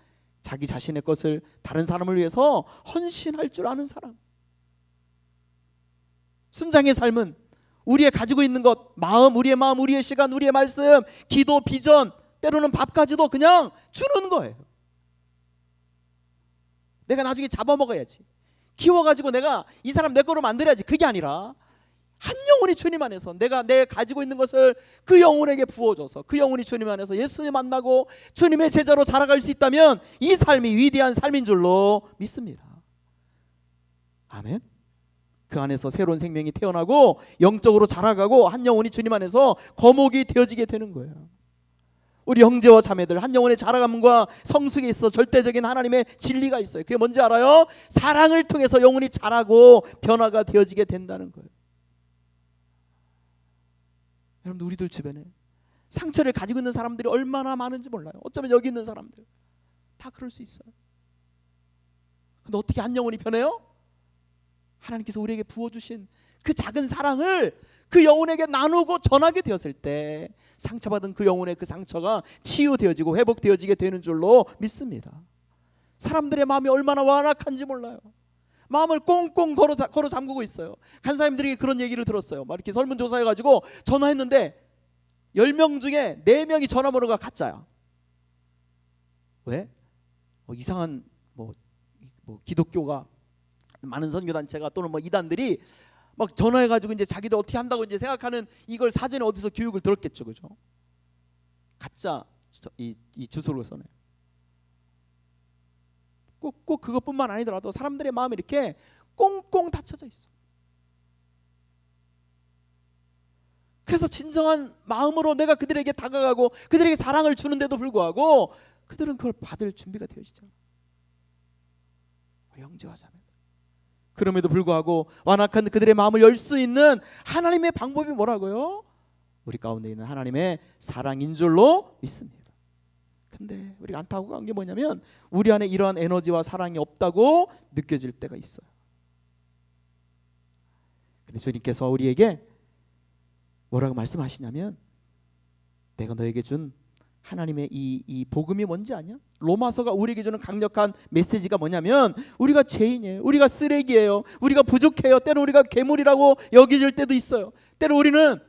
자기 자신의 것을 다른 사람을 위해서 헌신할 줄 아는 사람. 순장의 삶은 우리의 가지고 있는 것, 우리의 마음, 우리의 시간, 우리의 말씀, 기도, 비전, 때로는 밥까지도 그냥 주는 거예요. 내가 나중에 잡아먹어야지, 키워가지고 내가 이 사람 내 거로 만들어야지, 그게 아니라 한 영혼이 주님 안에서 내가 가지고 있는 것을 그 영혼에게 부어줘서 그 영혼이 주님 안에서 예수님 만나고 주님의 제자로 자라갈 수 있다면 이 삶이 위대한 삶인 줄로 믿습니다. 아멘. 그 안에서 새로운 생명이 태어나고 영적으로 자라가고 한 영혼이 주님 안에서 거목이 되어지게 되는 거예요. 우리 형제와 자매들, 한 영혼의 자라감과 성숙에 있어 절대적인 하나님의 진리가 있어요. 그게 뭔지 알아요? 사랑을 통해서 영혼이 자라고 변화가 되어지게 된다는 거예요. 여러분, 우리들 주변에 상처를 가지고 있는 사람들이 얼마나 많은지 몰라요. 어쩌면 여기 있는 사람들 다 그럴 수 있어요. 근데 어떻게 한 영혼이 변해요? 하나님께서 우리에게 부어주신 그 작은 사랑을 그 영혼에게 나누고 전하게 되었을 때 상처받은 그 영혼의 그 상처가 치유되어지고 회복되어지게 되는 줄로 믿습니다. 사람들의 마음이 얼마나 완악한지 몰라요. 마음을 꽁꽁 걸어 잠그고 있어요. 간사님들에게 그런 얘기를 들었어요. 막 이렇게 설문조사해가지고 전화했는데 10명 중에 4명이 전화번호가 가짜야. 왜? 이상한 뭐 기독교가 많은 선교단체가 또는 이단들이 막 전화해가지고 이제 자기들 어떻게 한다고 이제 생각하는 이걸 사전에 어디서 교육을 들었겠죠, 그죠? 가짜 이 주소를 써내. 꼭 그것뿐만 아니더라도 사람들의 마음이 이렇게 꽁꽁 닫혀져 있어. 그래서 진정한 마음으로 내가 그들에게 다가가고 그들에게 사랑을 주는데도 불구하고 그들은 그걸 받을 준비가 되어지잖아. 우리 형제와 자매. 그럼에도 불구하고 완악한 그들의 마음을 열 수 있는 하나님의 방법이 뭐라고요? 우리 가운데 있는 하나님의 사랑인 줄로 믿습니다. 근데 우리가 안타까운 게 뭐냐면 우리 안에 이러한 에너지와 사랑이 없다고 느껴질 때가 있어요. 근데 주님께서 우리에게 뭐라고 말씀하시냐면 내가 너에게 준 하나님의 이 복음이 뭔지 아냐? 로마서가 우리에게 주는 강력한 메시지가 뭐냐면 우리가 죄인이에요. 우리가 쓰레기예요. 우리가 부족해요. 때로 우리가 괴물이라고 여겨질 때도 있어요. 때로 우리는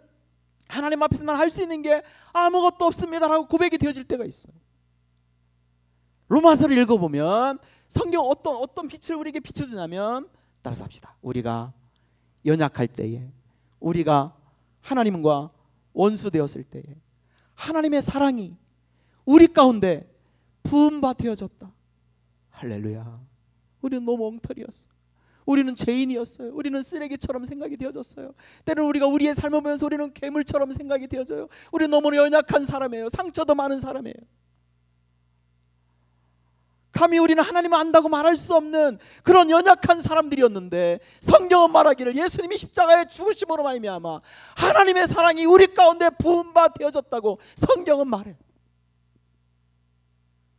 하나님 앞에서 난 할 수 있는 게 아무것도 없습니다라고 고백이 되어질 때가 있어요. 로마서를 읽어보면 성경 어떤 빛을 우리에게 비춰주냐면 따라서 합시다. 우리가 연약할 때에, 우리가 하나님과 원수되었을 때에 하나님의 사랑이 우리 가운데 부음바 되어졌다. 할렐루야. 우리는 너무 엉터리였어. 우리는 죄인이었어요. 우리는 쓰레기처럼 생각이 되어졌어요. 때로는 우리가 우리의 삶을 보면서 우리는 괴물처럼 생각이 되어져요. 우리는 너무 연약한 사람이에요. 상처도 많은 사람이에요. 감히 우리는 하나님을 안다고 말할 수 없는 그런 연약한 사람들이었는데 성경은 말하기를 예수님이 십자가에 죽으심으로 말미암아 하나님의 사랑이 우리 가운데 부음바 되어졌다고 성경은 말해요.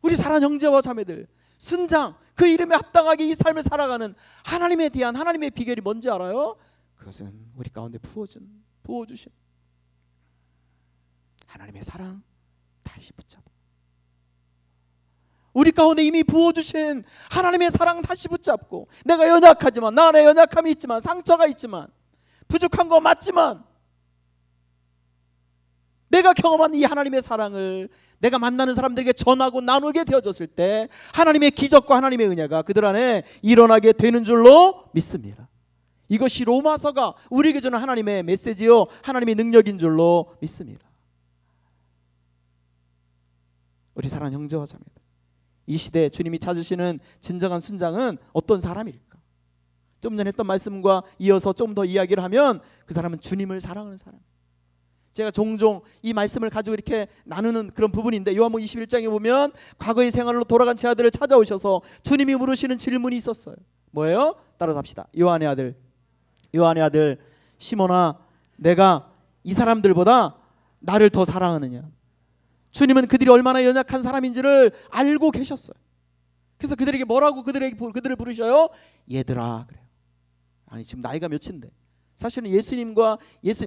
우리 사랑하는 형제와 자매들, 순장, 그 이름에 합당하게 이 삶을 살아가는 하나님에 대한 하나님의 비결이 뭔지 알아요? 그것은 우리 가운데 부어주신 하나님의 사랑 다시 붙잡아. 우리 가운데 이미 부어주신 하나님의 사랑 다시 붙잡고 내가 연약하지만 나 안에 연약함이 있지만 상처가 있지만 부족한 거 맞지만 내가 경험한 이 하나님의 사랑을 내가 만나는 사람들에게 전하고 나누게 되어졌을 때 하나님의 기적과 하나님의 은혜가 그들 안에 일어나게 되는 줄로 믿습니다. 이것이 로마서가 우리에게 주는 하나님의 메시지요 하나님의 능력인 줄로 믿습니다. 우리 사랑하는 형제와 자매들, 이 시대에 주님이 찾으시는 진정한 순장은 어떤 사람일까? 좀 전에 했던 말씀과 이어서 좀 더 이야기를 하면 그 사람은 주님을 사랑하는 사람. 제가 종종 이 말씀을 가지고 이렇게 나누는 그런 부분인데 요한복음 21장에 보면 과거의 생활로 돌아간 제 아들을 찾아오셔서 주님이 물으시는 질문이 있었어요. 뭐예요? 따라서 합시다. 요한의 아들 시몬아, 내가 이 사람들보다 나를 더 사랑하느냐? 주님은 그들이 얼마나 연약한 사람인지를 알고 계셨어요. 그래서 그들에게 뭐라고 그들을 부르셔요? 얘들아 그래요. 아니 지금 나이가 몇인데 사실은 예수님과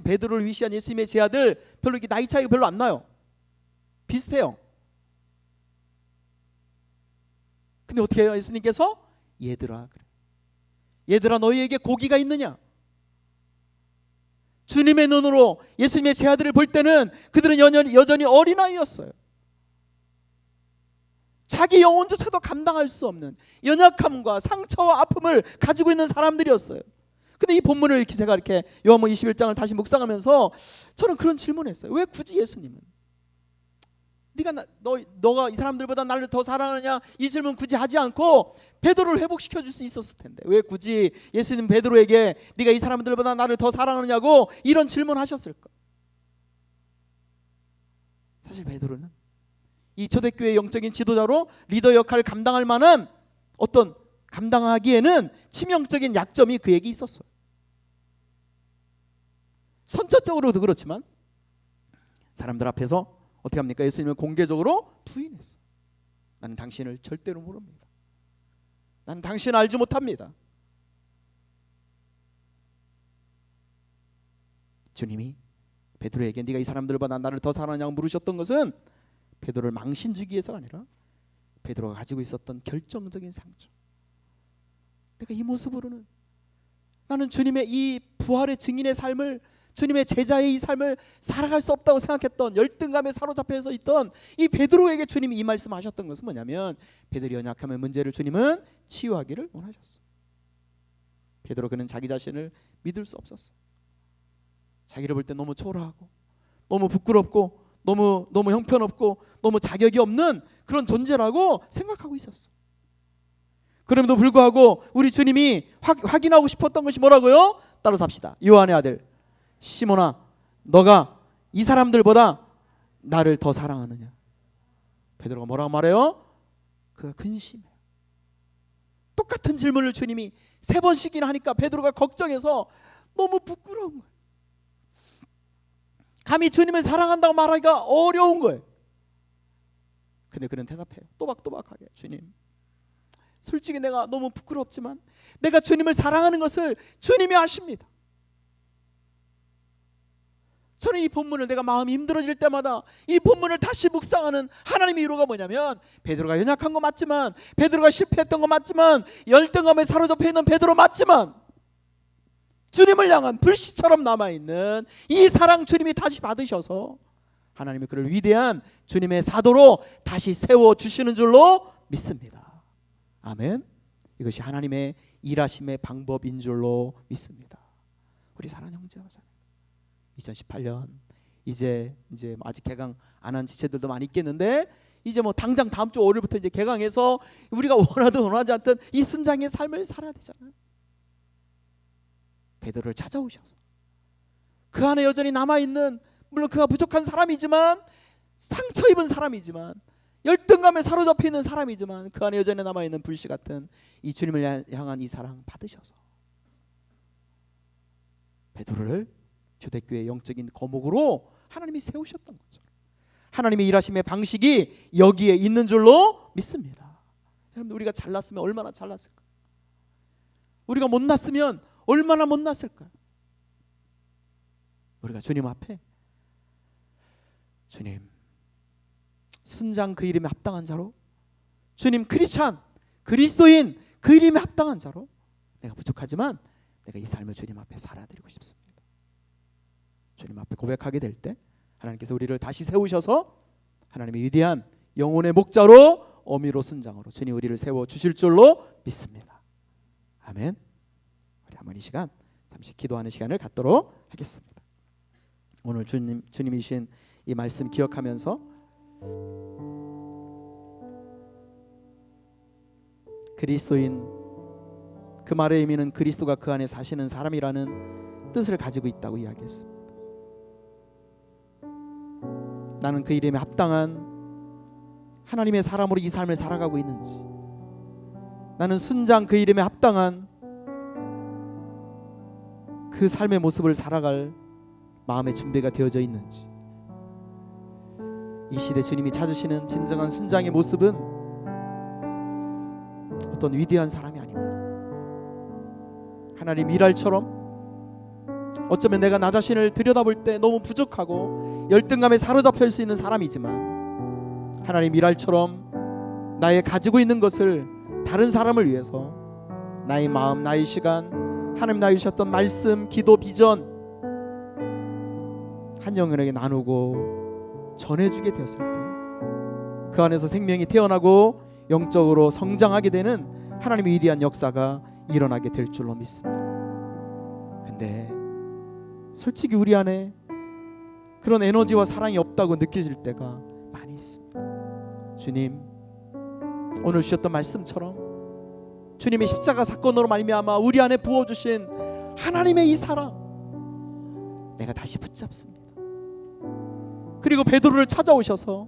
베드로를 위시한 예수님의 제 아들 별로 이렇게 나이 차이가 별로 안 나요. 비슷해요. 근데 어떻게 해요? 예수님께서 얘들아 그래. 얘들아 너희에게 고기가 있느냐? 주님의 눈으로 예수님의 제 아들을 볼 때는 그들은 여전히 어린아이였어요. 자기 영혼조차도 감당할 수 없는 연약함과 상처와 아픔을 가지고 있는 사람들이었어요. 근데 이 본문을 이렇게 제가 이렇게 요한복음 21장을 다시 묵상하면서 저는 그런 질문을 했어요. 왜 굳이 예수님은 너가 이 사람들보다 나를 더 사랑하느냐 이 질문 굳이 하지 않고 베드로를 회복시켜 줄 수 있었을 텐데 왜 굳이 예수님 베드로에게 네가 이 사람들보다 나를 더 사랑하느냐고 이런 질문하셨을까? 사실 베드로는 이 초대교회의 영적인 지도자로 리더 역할을 감당할 만한 감당하기에는 치명적인 약점이 그에게 있었어요. 선천적으로도 그렇지만 사람들 앞에서 어떻게 합니까? 예수님을 공개적으로 부인했어요. 나는 당신을 절대로 모릅니다. 나는 당신을 알지 못합니다. 주님이 베드로에게 네가 이 사람들보다 나를 더 사랑하냐고 물으셨던 것은 베드로를 망신 주기 위해서가 아니라 베드로가 가지고 있었던 결정적인 상처. 내가 이 모습으로는 나는 주님의 이 부활의 증인의 삶을 주님의 제자의 이 삶을 살아갈 수 없다고 생각했던 열등감에 사로잡혀 있던 이 베드로에게 주님이 이 말씀하셨던 것은 뭐냐면 베드로의 연약함의 문제를 주님은 치유하기를 원하셨어요. 베드로 그는 자기 자신을 믿을 수 없었어요. 자기를 볼 때 너무 초라하고 너무 부끄럽고 너무 형편없고 너무 자격이 없는 그런 존재라고 생각하고 있었어. 그럼에도 불구하고 우리 주님이 확인하고 싶었던 것이 뭐라고요? 따라서 합시다. 요한의 아들 시몬아, 너가 이 사람들보다 나를 더 사랑하느냐? 베드로가 뭐라고 말해요? 그가 근심해요. 똑같은 질문을 주님이 3번씩이나 하니까 베드로가 걱정해서 너무 부끄러운 거예요. 감히 주님을 사랑한다고 말하기가 어려운 거예요. 근데 그는 대답해요. 또박또박하게, 주님, 솔직히 내가 너무 부끄럽지만 내가 주님을 사랑하는 것을 주님이 아십니다. 저는 이 본문을 내가 마음이 힘들어질 때마다 이 본문을 다시 묵상하는 하나님의 이유가 뭐냐면, 베드로가 연약한 거 맞지만, 베드로가 실패했던 거 맞지만, 열등감에 사로잡혀 있는 베드로 맞지만, 주님을 향한 불씨처럼 남아있는 이 사랑 주님이 다시 받으셔서 하나님이 그를 위대한 주님의 사도로 다시 세워주시는 줄로 믿습니다. 아멘. 이것이 하나님의 일하심의 방법인 줄로 믿습니다. 우리 사랑하는 형제와 자매, 2018년 이제 아직 개강 안 한 지체들도 많이 있겠는데, 이제 뭐 당장 다음 주 월요일부터 이제 개강해서 우리가 원하든 원하지 않든 이 순장의 삶을 살아야 되잖아요. 베드로를 찾아오셔서 그 안에 여전히 남아있는, 물론 그가 부족한 사람이지만, 상처 입은 사람이지만, 열등감에 사로잡혀 있는 사람이지만, 그 안에 여전히 남아있는 불씨 같은 이 주님을 향한 이 사랑 받으셔서 베드로를 초대교회의 영적인 거목으로 하나님이 세우셨던 거죠. 하나님의 일하심의 방식이 여기에 있는 줄로 믿습니다. 여러분, 우리가 잘났으면 얼마나 잘났을까? 우리가 못났으면 얼마나 못났을까? 우리가 주님 앞에, 주님, 순장 그 이름에 합당한 자로, 주님, 크리스찬, 그리스도인 그 이름에 합당한 자로, 내가 부족하지만 내가 이 삶을 주님 앞에 살아드리고 싶습니다. 주님 앞에 고백하게 될 때 하나님께서 우리를 다시 세우셔서 하나님의 위대한 영혼의 목자로, 어미로, 순장으로 주님 우리를 세워주실 줄로 믿습니다. 아멘. 우리 한번 이 시간 잠시 기도하는 시간을 갖도록 하겠습니다. 오늘 주님이 주신 이 말씀 기억하면서 그리스도인, 그 말의 의미는 그리스도가 그 안에 사시는 사람이라는 뜻을 가지고 있다고 이야기했습니다. 나는 그 이름에 합당한 하나님의 사람으로 이 삶을 살아가고 있는지, 나는 순장 그 이름에 합당한 그 삶의 모습을 살아갈 마음의 준비가 되어져 있는지, 이 시대 주님이 찾으시는 진정한 순장의 모습은 어떤 위대한 사람이 아닙니다. 하나님 일할처럼, 어쩌면 내가 나 자신을 들여다볼 때 너무 부족하고 열등감에 사로잡힐 수 있는 사람이지만, 하나님 일할처럼 나의 가지고 있는 것을 다른 사람을 위해서 나의 마음, 나의 시간, 하나님 나에게 주셨던 말씀, 기도, 비전 한 영혼에게 나누고 전해주게 되었을 때 그 안에서 생명이 태어나고 영적으로 성장하게 되는 하나님의 위대한 역사가 일어나게 될 줄로 믿습니다. 근데 솔직히 우리 안에 그런 에너지와 사랑이 없다고 느껴질 때가 많이 있습니다. 주님, 오늘 주셨던 말씀처럼 주님의 십자가 사건으로 말미암아 우리 안에 부어주신 하나님의 이 사랑, 내가 다시 붙잡습니다. 그리고 베드로를 찾아오셔서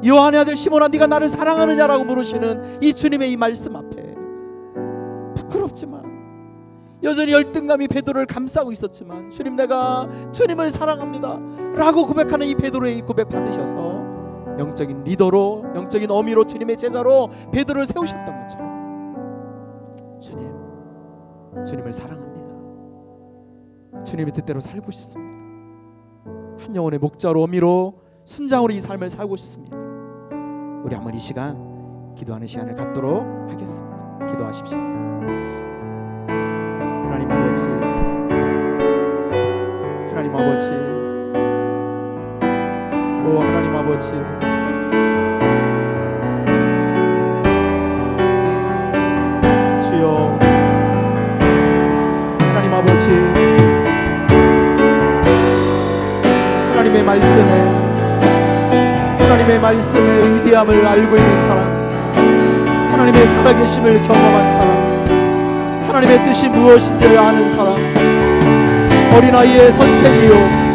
요한의 아들 시몬아, 네가 나를 사랑하느냐라고 물으시는 이 주님의 이 말씀 앞에 부끄럽지만, 여전히 열등감이 베드로를 감싸고 있었지만, 주님, 내가 주님을 사랑합니다 라고 고백하는 이 베드로의 이 고백 받으셔서 영적인 리더로, 영적인 어미로, 주님의 제자로 베드로를 세우셨던 것처럼, 주님, 주님을 사랑합니다, 주님의 뜻대로 살고 싶습니다, 한 영혼의 목자로, 어미로, 순장으로 이 삶을 살고 싶습니다. 우리 한번 이 시간 기도하는 시간을 갖도록 하겠습니다. 기도하십시오. 하나님 아버지, 하나님 아버지, 오 하나님 아버지, 주여, 하나님 아버지, 하나님의 말씀에, 하나님의 말씀의 위대함을 알고 있는 사람, 하나님의 살아계심을 경험한 사람, 하나님의 뜻이 무엇인지를 아는 사람, 어린아이의 선생이요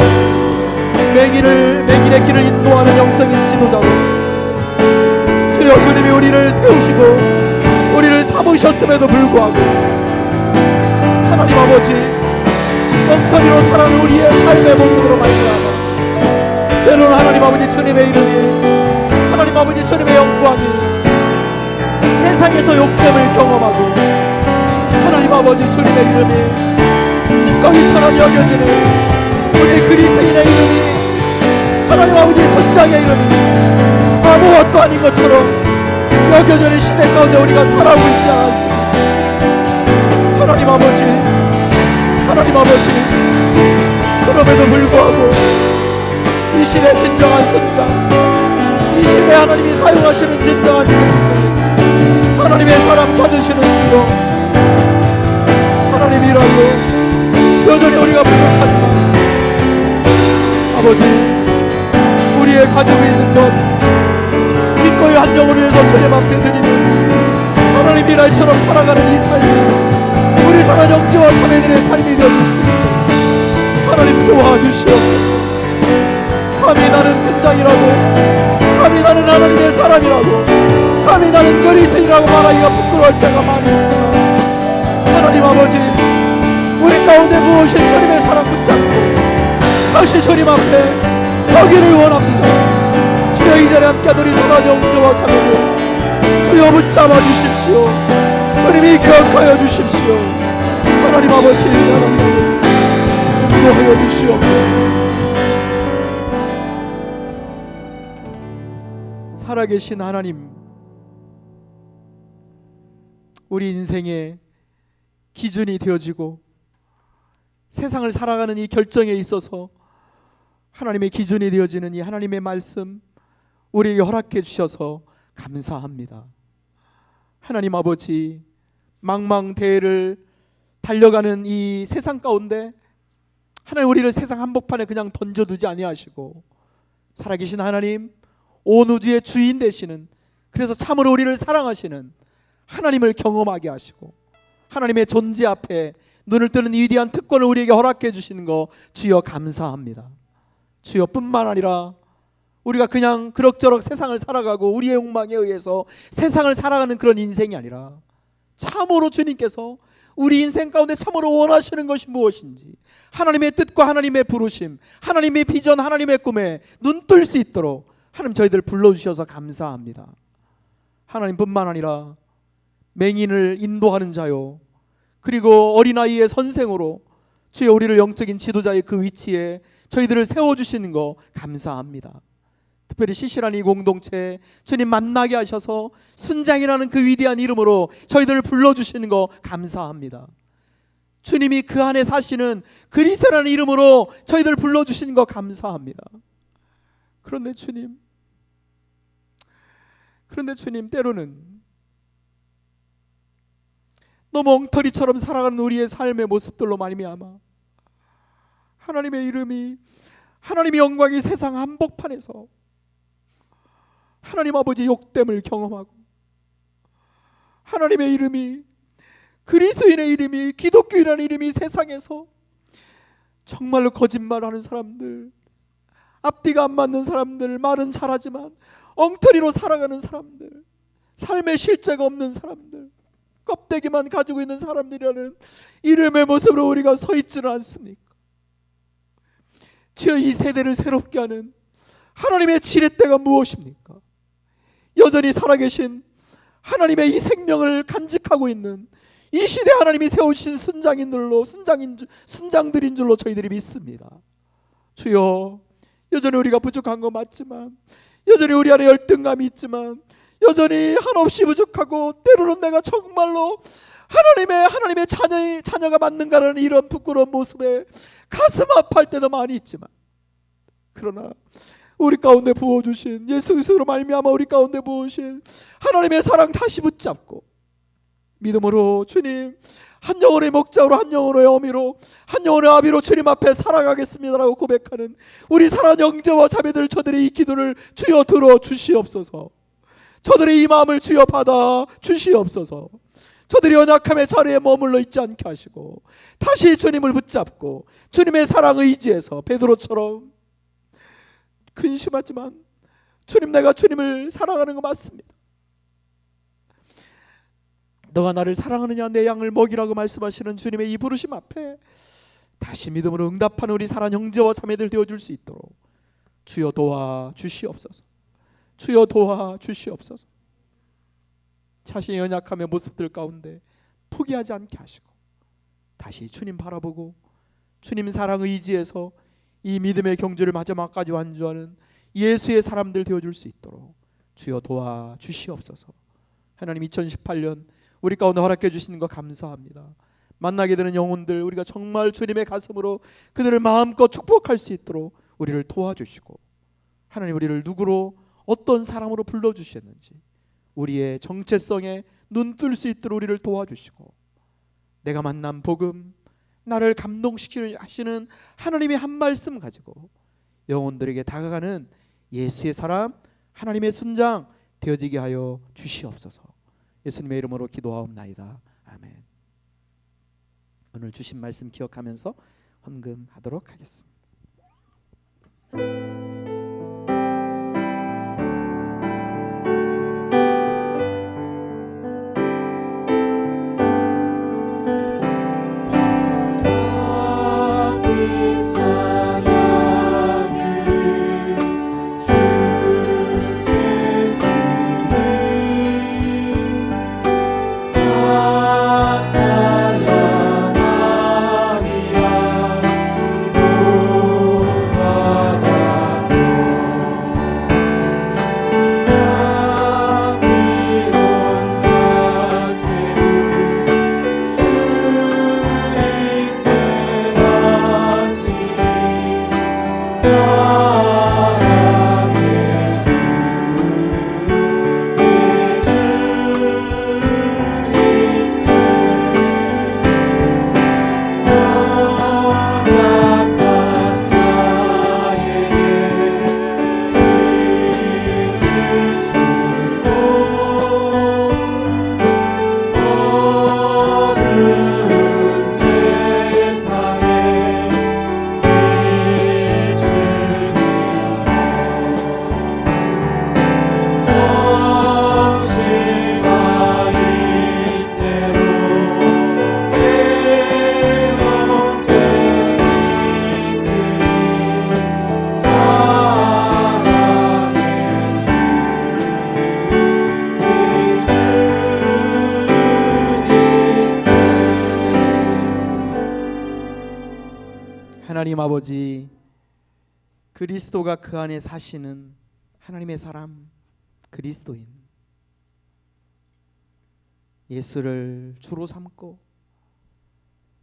맹인의 길을 인도하는 영적인 지도자로, 주여, 주님이 우리를 세우시고 우리를 삼으셨음에도 불구하고 하나님 아버지, 엉터리로 살아가는 우리의 삶의 모습으로 말미암아 때로는 하나님 아버지, 주님의 이름이, 하나님 아버지 주님의 영광이 세상에서 욕됨을 경험하고 하나님 아버지 주님의 이름이 찌꺼기처럼 여겨지는 우리 그리스도인의 이름이 하나님 아버지 선장의 이름이 아무것도 아닌 것처럼 여겨지는 시대 가운데 우리가 살아오고 있지 않았습니까? 하나님 아버지, 하나님 아버지, 그럼에도 불구하고 이 시대 진정한 선장, 이 시대 하나님이 사용하시는 진정한 그리스도, 하나님의 사람 찾으시는 주요, 하나님이라도 여전히 우리가 부족하지만 아버지, 우리의 가지고 있는 것 기꺼이 한 영혼을 위해서 주님 앞에 드리는 하나님 미랄처럼 살아가는 이 삶이 우리 사랑 형제와 자매들의 삶이 되어줄 수 있도록 하나님 도와주시옵소서. 감히 나는 선장이라고, 감히 나는 하나님의 사람이라고, 감히 나는 그리스도인이라고 말하기가 부끄러울 때가 많이 있지만 하나님 아버지, 우리 가운데 무엇이 주님의 사랑 붙잡고 다시 주님 앞에 서기를 원합니다. 주여, 이 자리에 함께 우리 사랑 형제와 자매들 주여 붙잡아 주십시오. 주님이 기억하여 주십시오. 하나님 아버지, 하나님 아버지 인도하여 주시옵소서. 살아계신 하나님, 우리 인생의 기준이 되어지고 세상을 살아가는 이 결정에 있어서 하나님의 기준이 되어지는 이 하나님의 말씀 우리에게 허락해 주셔서 감사합니다. 하나님 아버지, 망망대해를 달려가는 이 세상 가운데 하나님, 우리를 세상 한복판에 그냥 던져두지 아니하시고 살아계신 하나님, 온 우주의 주인 되시는, 그래서 참으로 우리를 사랑하시는 하나님을 경험하게 하시고 하나님의 존재 앞에 눈을 뜨는 이 위대한 특권을 우리에게 허락해 주시는 거 주여 감사합니다. 주여, 뿐만 아니라 우리가 그냥 그럭저럭 세상을 살아가고 우리의 욕망에 의해서 세상을 살아가는 그런 인생이 아니라 참으로 주님께서 우리 인생 가운데 참으로 원하시는 것이 무엇인지, 하나님의 뜻과 하나님의 부르심, 하나님의 비전, 하나님의 꿈에 눈 뜰 수 있도록 하나님 저희들 불러주셔서 감사합니다. 하나님뿐만 아니라 맹인을 인도하는 자요, 그리고 어린아이의 선생으로 주여 우리를 영적인 지도자의 그 위치에 저희들을 세워주시는 거 감사합니다. 특별히 시시한 이 공동체 주님 만나게 하셔서 순장이라는 그 위대한 이름으로 저희들을 불러주시는 거 감사합니다. 주님이 그 안에 사시는 그리스도라는 이름으로 저희들을 불러주시는 거 감사합니다. 그런데 주님 때로는 너무 엉터리처럼 살아가는 우리의 삶의 모습들로 말미암아 하나님의 이름이, 하나님의 영광이 세상 한복판에서 하나님 아버지 욕됨을 경험하고 하나님의 이름이, 그리스도인의 이름이, 기독교인이라는 이름이 세상에서 정말로 거짓말하는 사람들, 앞뒤가 안 맞는 사람들, 말은 잘하지만 엉터리로 살아가는 사람들, 삶의 실제가 없는 사람들, 껍데기만 가지고 있는 사람들이라는 이름의 모습으로 우리가 서 있지는 않습니까? 주여, 이 세대를 새롭게 하는 하나님의 지렛대가 무엇입니까? 여전히 살아계신 하나님의 이 생명을 간직하고 있는 이 시대 하나님이 세우신 순장들인 줄로 저희들이 믿습니다. 주여, 여전히 우리가 부족한 거 맞지만, 여전히 우리 안에 열등감이 있지만, 여전히 한없이 부족하고 때로는 내가 정말로 하나님의 자녀가 맞는가라는 이런 부끄러운 모습에 가슴 아파할 때도 많이 있지만, 그러나 우리 가운데 부어주신 예수 그리스도로 말미암아 우리 가운데 부어주신 하나님의 사랑 다시 붙잡고 믿음으로 주님, 한 영혼의 목자로, 한 영혼의 어미로, 한 영혼의 아비로 주님 앞에 살아가겠습니다라고 고백하는 우리 사랑하는 형제와 자매들, 저들의 이 기도를 주여 들어 주시옵소서. 저들의 이 마음을 주여 받아 주시옵소서. 저들이 연약함의 자리에 머물러 있지 않게 하시고 다시 주님을 붙잡고 주님의 사랑을 의지해서 베드로처럼 근심하지만 주님, 내가 주님을 사랑하는 거 맞습니다. 너가 나를 사랑하느냐, 내 양을 먹이라고 말씀하시는 주님의 이 부르심 앞에 다시 믿음으로 응답하는 우리 사랑하는 형제와 자매들 되어줄 수 있도록 주여 도와 주시옵소서. 주여 도와 주시옵소서. 자신의 연약함의 모습들 가운데 포기하지 않게 하시고 다시 주님 바라보고 주님 사랑 의지에서 이 믿음의 경주를 마지막까지 완주하는 예수의 사람들 되어줄 수 있도록 주여 도와 주시옵소서. 하나님 2018년 우리 가운데 허락해 주시는 거 감사합니다. 만나게 되는 영혼들 우리가 정말 주님의 가슴으로 그들을 마음껏 축복할 수 있도록 우리를 도와주시고 하나님 우리를 누구로 어떤 사람으로 불러주셨는지 우리의 정체성에 눈 뜰 수 있도록 우리를 도와주시고 내가 만난 복음 나를 감동시키시는 하나님의 한 말씀 가지고 영혼들에게 다가가는 예수의 사람 하나님의 순장 되어지게 하여 주시옵소서. 예수님의 이름으로 기도하옵나이다. 아멘. 오늘 주신 말씀 기억하면서 헌금하도록 하겠습니다. 하나님 아버지, 그리스도가 그 안에 사시는 하나님의 사람 그리스도인 예수를 주로 삼고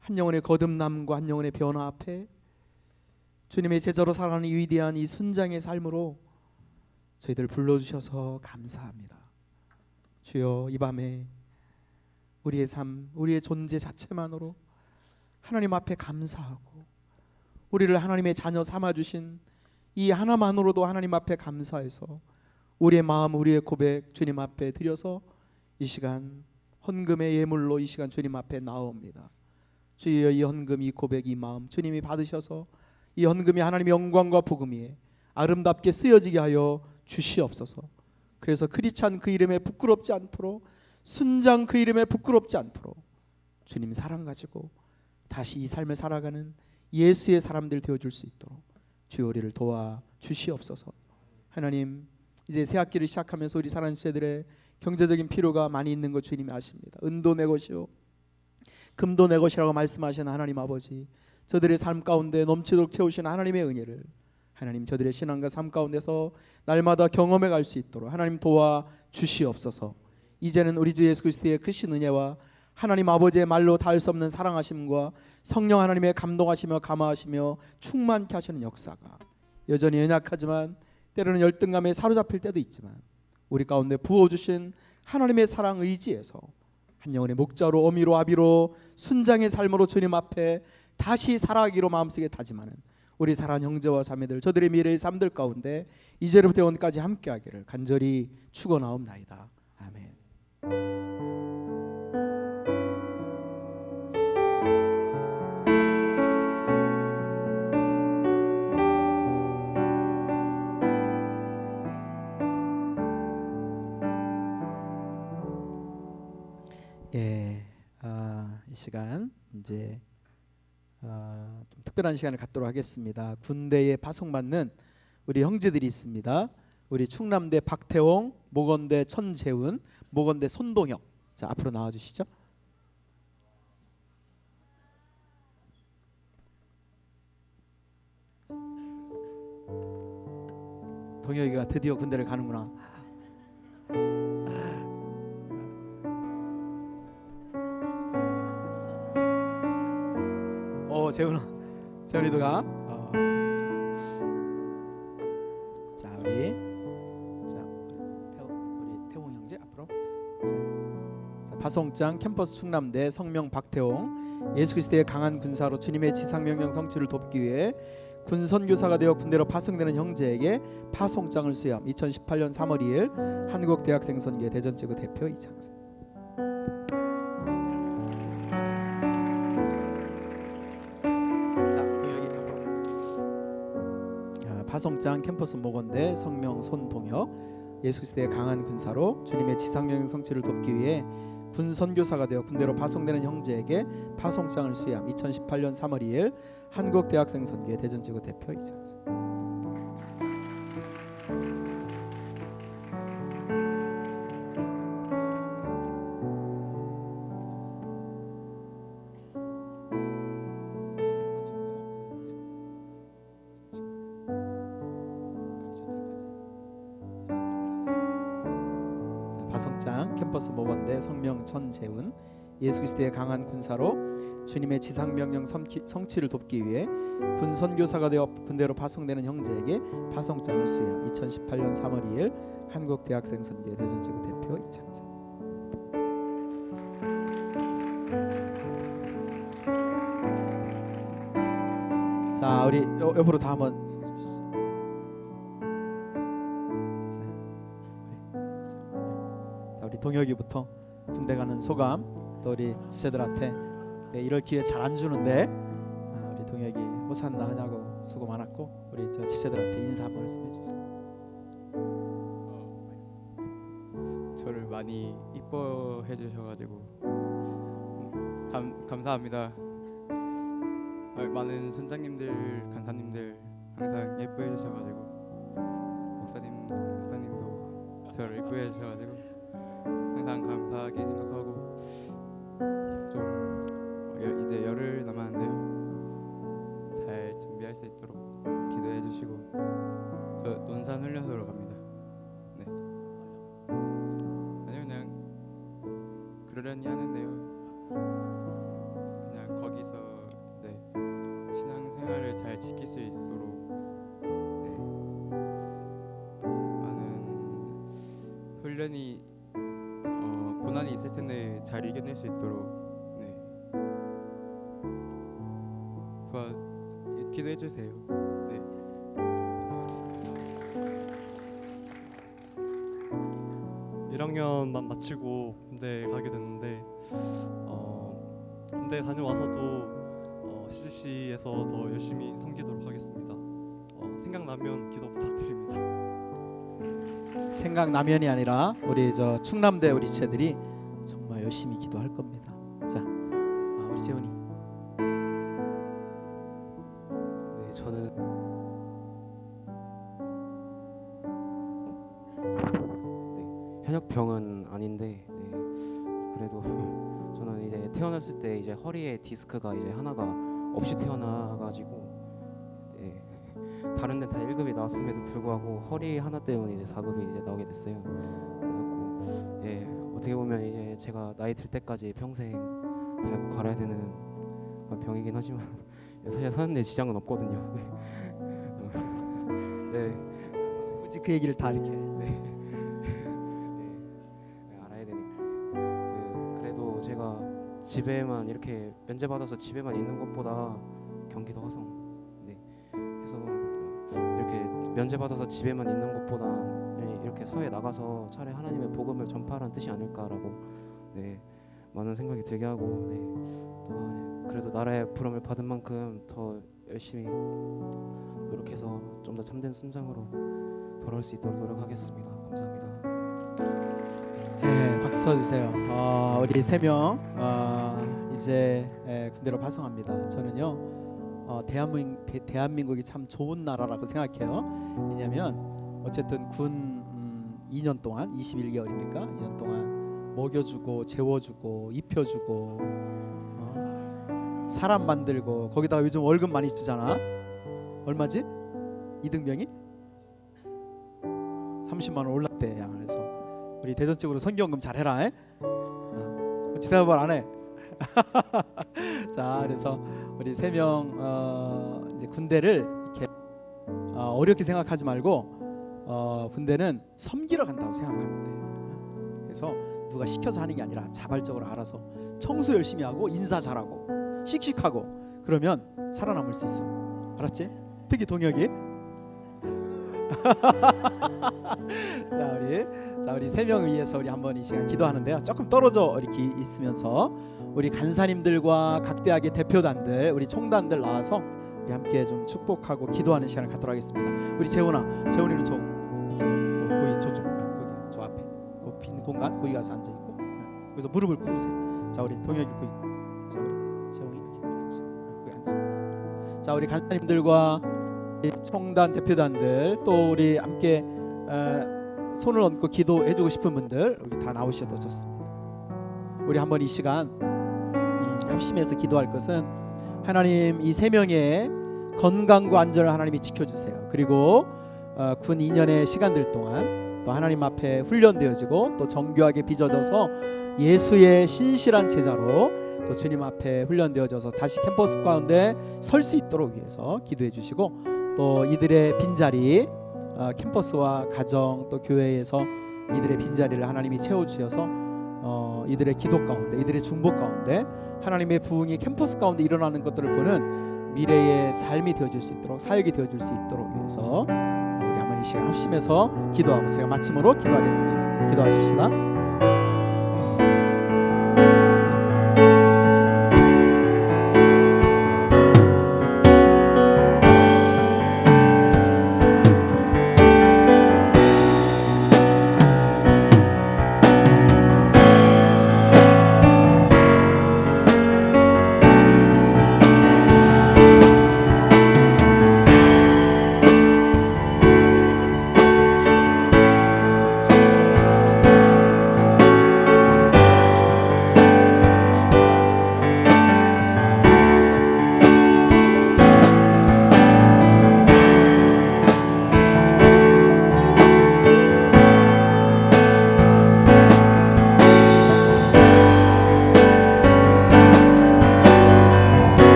한 영혼의 거듭남과 한 영혼의 변화 앞에 주님의 제자로 살아가는 이 위대한 이 순장의 삶으로 저희들 불러주셔서 감사합니다. 주여, 이 밤에 우리의 삶, 우리의 존재 자체만으로 하나님 앞에 감사하고 우리를 하나님의 자녀 삼아주신 이 하나만으로도 하나님 앞에 감사해서 우리의 마음, 우리의 고백 주님 앞에 드려서 이 시간 헌금의 예물로 이 시간 주님 앞에 나옵니다. 주여, 이 헌금, 이 고백, 이 마음 주님이 받으셔서 이 헌금이 하나님의 영광과 복음 위에 아름답게 쓰여지게 하여 주시옵소서. 그래서 크리스찬 그 이름에 부끄럽지 않도록, 순장 그 이름에 부끄럽지 않도록 주님 사랑 가지고 다시 이 삶을 살아가는 예수의 사람들 되어줄 수 있도록 주여 우리를 도와 주시옵소서. 하나님, 이제 새 학기를 시작하면서 우리 사랑하는 지체들의 경제적인 필요가 많이 있는 것 주님이 아십니다. 은도 내 것이요 금도 내 것이라고 말씀하시는 하나님 아버지, 저들의 삶 가운데 넘치도록 채우시는 하나님의 은혜를 하나님 저들의 신앙과 삶 가운데서 날마다 경험해 갈 수 있도록 하나님 도와 주시옵소서. 이제는 우리 주 예수 그리스도의 크신 은혜와 하나님 아버지의 말로 닿을 수 없는 사랑하심과 성령 하나님의 감동하시며 감화하시며 충만케 하시는 역사가 여전히 연약하지만 때로는 열등감에 사로잡힐 때도 있지만 우리 가운데 부어주신 하나님의 사랑 의지에서 한 영혼의 목자로 어미로 아비로 순장의 삶으로 주님 앞에 다시 살아가기로 마음속에 다짐하는 우리 사랑하는 형제와 자매들, 저들의 미래의 삶들 가운데 이제로부터 영원까지 함께하기를 간절히 축원하옵나이다. 아멘. 이 시간 이제 좀 특별한 시간을 갖도록 하겠습니다. 군대에 파송받는 우리 형제들이 있습니다. 우리 충남대 박태홍, 모건대 천재훈, 모건대 손동혁. 자, 앞으로 나와 주시죠. 동혁이가 드디어 군대를 가는구나. 재훈이도 가. 자, 우리 태홍 형제 앞으로. 자, 파송장 캠퍼스 충남대 성명 박태홍, 예수 그리스도의 강한 군사로 주님의 지상명령 성취를 돕기 위해 군 선교사가 되어 군대로 파송되는 형제에게 파송장을 수여함. 2018년 3월 2일 한국대학생 선교회 대전지구 대표 이창섭. 자, 여기 앞으로. 파송장 캠퍼스 모건대 성명 손동혁, 예수 그리스도의 강한 군사로 주님의 지상명령 성취를 돕기 위해 군 선교사가 되어 군대로 파송되는 형제에게 파송장을 수여함. 2018년 3월 2일 한국대학생 선교회 대전지구 대표 이창섭. 파송장 캠퍼스 모건대 성명 천재훈, 예수 그리스도의 강한 군사로 주님의 지상명령 성취를 돕기 위해 군 선교사가 되어 군대로 파송되는 형제에게 파송장을 수여함. 2018년 3월 2일 한국대학생 선교회 대전지구 대표 이창섭. 자, 우리 옆으로 다 한번. 자, 우리 동혁이부터 군대 가는 소감, 또 우리 지체들한테 이럴 기회 잘 안 주는데 우리 동혁이 호산나 하냐고 수고 많았고, 우리 저 지체들한테 인사 한번 말씀해 주세요. 저를 많이 이뻐해 주셔가지고 감사합니다. 많은 선장님들, 간사님들 항상 예뻐해 주셔가지고, 목사님도 저를 예뻐해 주셔가지고 항상 감사하게 생각하고, 좀 이제 열흘 남았는데요, 잘 준비할 수 있도록 기도해 주시고, 저 논산 훈련소로 갑니다. 네. 아니요, 그냥 그러려니 하는데요, 그냥 거기서 신앙생활을 잘 지킬 수 있도록 많은 훈련이 고난이 있을 텐데 잘 이겨낼 수 있도록 기도해 주세요. 네. 1학년만 마치고 군대 가게 됐는데 군대 다녀와서도 CCC에서 더 열심히 섬기도록 하겠습니다. 생각나면 기도 부탁드립니다. 생각나면이 아니라 우리 저 충남대 우리 지체들이 정말 열심히 기도할 겁니다. 자, 우리 재훈이. 네, 저는 현역병은 아닌데, 그래도 저는 이제 태어났을 때 이제 허리에 디스크가 이제 하나가 없이 태어나가지고, 다른 데 다 1급이 나왔음에도 불구하고 허리 하나 때문에 이제 4급이 이제 나오게 됐어요. 그래갖고 어떻게 보면 이제 제가 나이 들 때까지 평생 달고 갈아야 되는 병이긴 하지만 사실 사는데 지장은 없거든요. 네. 굳이 그 얘기를 다 이렇게. 알아야 되니까. 그래도 제가 집에만 이렇게 면제 받아서 집에만 있는 것보다 경기도 화성 해서 이렇게 면제 받아서 집에만 있는 것보다 이렇게 사회에 나가서 차라리 하나님의 복음을 전파하라는 뜻이 아닐까라고 많은 생각이 들게 하고, 또 그래도 나라의 부름을 받은 만큼 더 열심히 노력해서 좀 더 참된 순장으로 돌아올 수 있도록 노력하겠습니다. 감사합니다. 네, 박수 쳐주세요. 우리 3명 이제 군대로 파송합니다. 저는요 대한민국이 참 좋은 나라라고 생각해요. 왜냐하면 어쨌든 군 2년 동안 21개월입니까? 2년 동안 먹여주고 재워주고 입혀주고 사람 만들고 거기다가 요즘 월급 많이 주잖아. 얼마지? 이등병이 30만 원 올랐대. 야, 그래서 우리 대전적으로 선교원금 잘해라. 대답을 안 해. 자, 그래서 우리 3명 이제 군대를 이렇게 어렵게 생각하지 말고 군대는 섬기러 간다고 생각하면 돼. 그래서 누가 시켜서 하는 게 아니라 자발적으로 알아서 청소 열심히 하고 인사 잘하고 씩씩하고 그러면 살아남을 수 있어. 알았지? 특히 동혁이. 자 우리 3명 위해서 우리 한번 이 시간 기도하는데요. 조금 떨어져 이렇게 있으면서 우리 간사님들과 각 대학의 대표단들, 우리 총단들 나와서 우리 함께 좀 축복하고 기도하는 시간을 갖도록 하겠습니다. 우리 재훈이는 거기 저쪽 거기 저 앞에 그 빈 공간 거기 가서 앉아 있고 그래서 무릎을 꿇으세요. 자 우리 동혁이 거기, 자 우리 재훈이 거기 앉아. 자 우리 간사님들과 총단 대표단들 또 우리 함께 손을 얹고 기도해주고 싶은 분들 여기 다 나오셔도 좋습니다. 우리 한번 이 시간 합심해서 기도할 것은 하나님 이 3명의 건강과 안전을 하나님이 지켜주세요. 그리고 군 2년의 시간들 동안 또 하나님 앞에 훈련되어지고 또 정교하게 빚어져서 예수의 신실한 제자로 또 주님 앞에 훈련되어져서 다시 캠퍼스 가운데 설 수 있도록 위해서 기도해 주시고 또 이들의 빈자리 캠퍼스와 가정 또 교회에서 이들의 빈자리를 하나님이 채워주셔서 이들의 기도 가운데 이들의 중보 가운데 하나님의 부흥이 캠퍼스 가운데 일어나는 것들을 보는 미래의 삶이 되어줄 수 있도록 사역이 되어줄 수 있도록 위해서 우리 한번 이 시간 합심해서 기도하고 제가 마침으로 기도하겠습니다. 기도하십시다.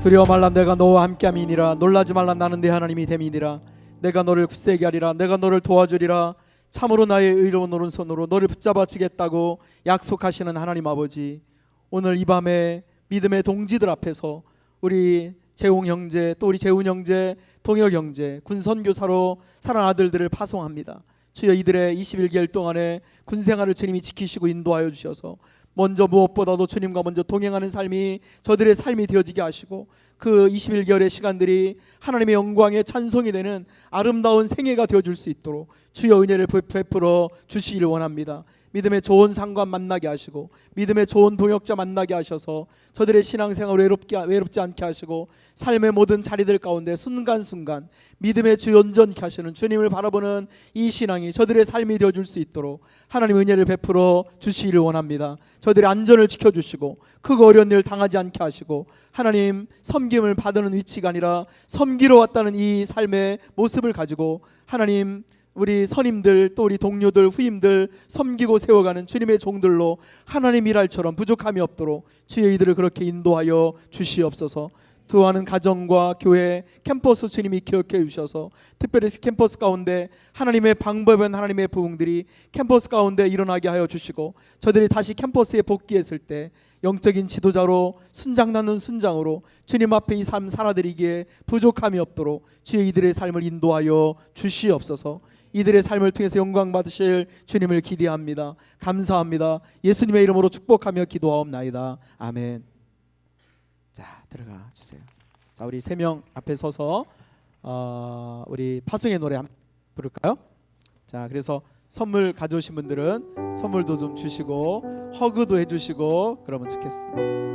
두려워 말라 내가 너와 함께함이니라. 놀라지 말라 나는 네 하나님이 됨이니라. 내가 너를 굳세게 하리라. 내가 너를 도와주리라. 참으로 나의 의로운 오른손으로 너를 붙잡아 주겠다고 약속하시는 하나님 아버지, 오늘 이 밤에 믿음의 동지들 앞에서 우리 재홍 형제 또 우리 재훈 형제 동혁 형제 군 선교사로 살아난 아들들을 파송합니다. 주여 이들의 21개월 동안의 군 생활을 주님이 지키시고 인도하여 주셔서 먼저 무엇보다도 주님과 먼저 동행하는 삶이 저들의 삶이 되어지게 하시고 그 21개월의 시간들이 하나님의 영광의 찬송이 되는 아름다운 생애가 되어줄 수 있도록 주여 은혜를 베풀어 주시기를 원합니다. 믿음의 좋은 상관 만나게 하시고 믿음의 좋은 동역자 만나게 하셔서 저들의 신앙생활 외롭지 않게 하시고 삶의 모든 자리들 가운데 순간순간 믿음의 주 온전케 하시는 주님을 바라보는 이 신앙이 저들의 삶이 되어줄 수 있도록 하나님 은혜를 베풀어 주시기를 원합니다. 저들의 안전을 지켜주시고 크고 어려운 일을 당하지 않게 하시고 하나님 섬김을 받는 위치가 아니라 섬기러 왔다는 이 삶의 모습을 가지고 하나님 우리 선임들 또 우리 동료들 후임들 섬기고 세워가는 주님의 종들로 하나님 일할처럼 부족함이 없도록 주의 이들을 그렇게 인도하여 주시옵소서. 두어하는 가정과 교회, 캠퍼스 주님이 기억해 주셔서 특별히 캠퍼스 가운데 하나님의 방법은 하나님의 부흥들이 캠퍼스 가운데 일어나게 하여 주시고 저들이 다시 캠퍼스에 복귀했을 때 영적인 지도자로 순장나는 순장으로 주님 앞에 이 삶 살아드리기에 부족함이 없도록 주의 이들의 삶을 인도하여 주시옵소서. 이들의 삶을 통해서 영광 받으실 주님을 기대합니다. 감사합니다. 예수님의 이름으로 축복하며 기도하옵나이다. 아멘. 자, 들어가 주세요. 자, 우리 3명 앞에 서서 우리 파송의 노래 한번 부를까요? 자, 그래서 선물 가져오신 분들은 선물도 좀 주시고 허그도 해주시고 그러면 좋겠습니다.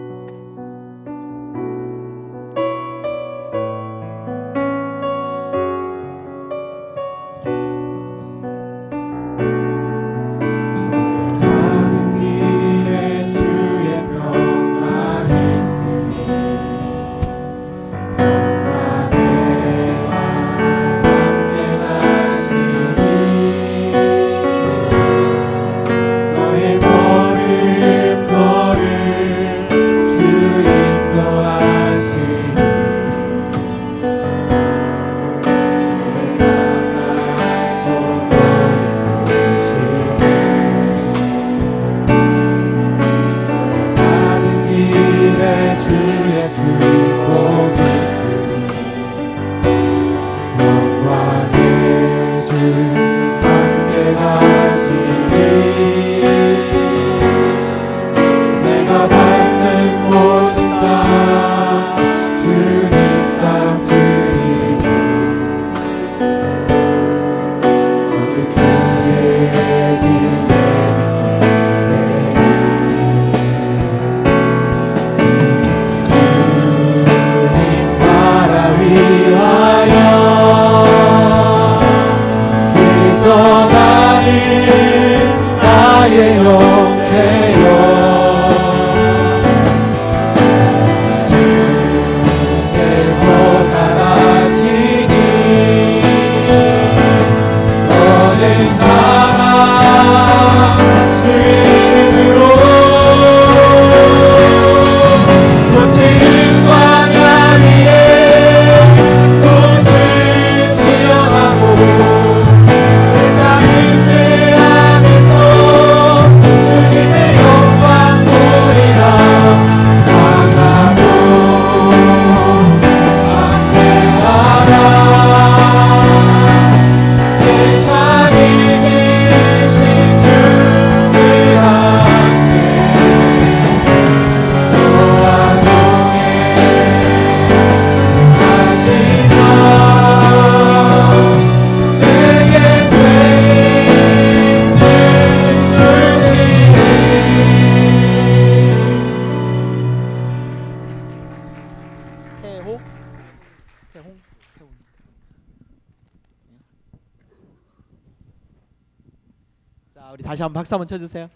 자, 우리 다시 한번 박수 한번 쳐주세요.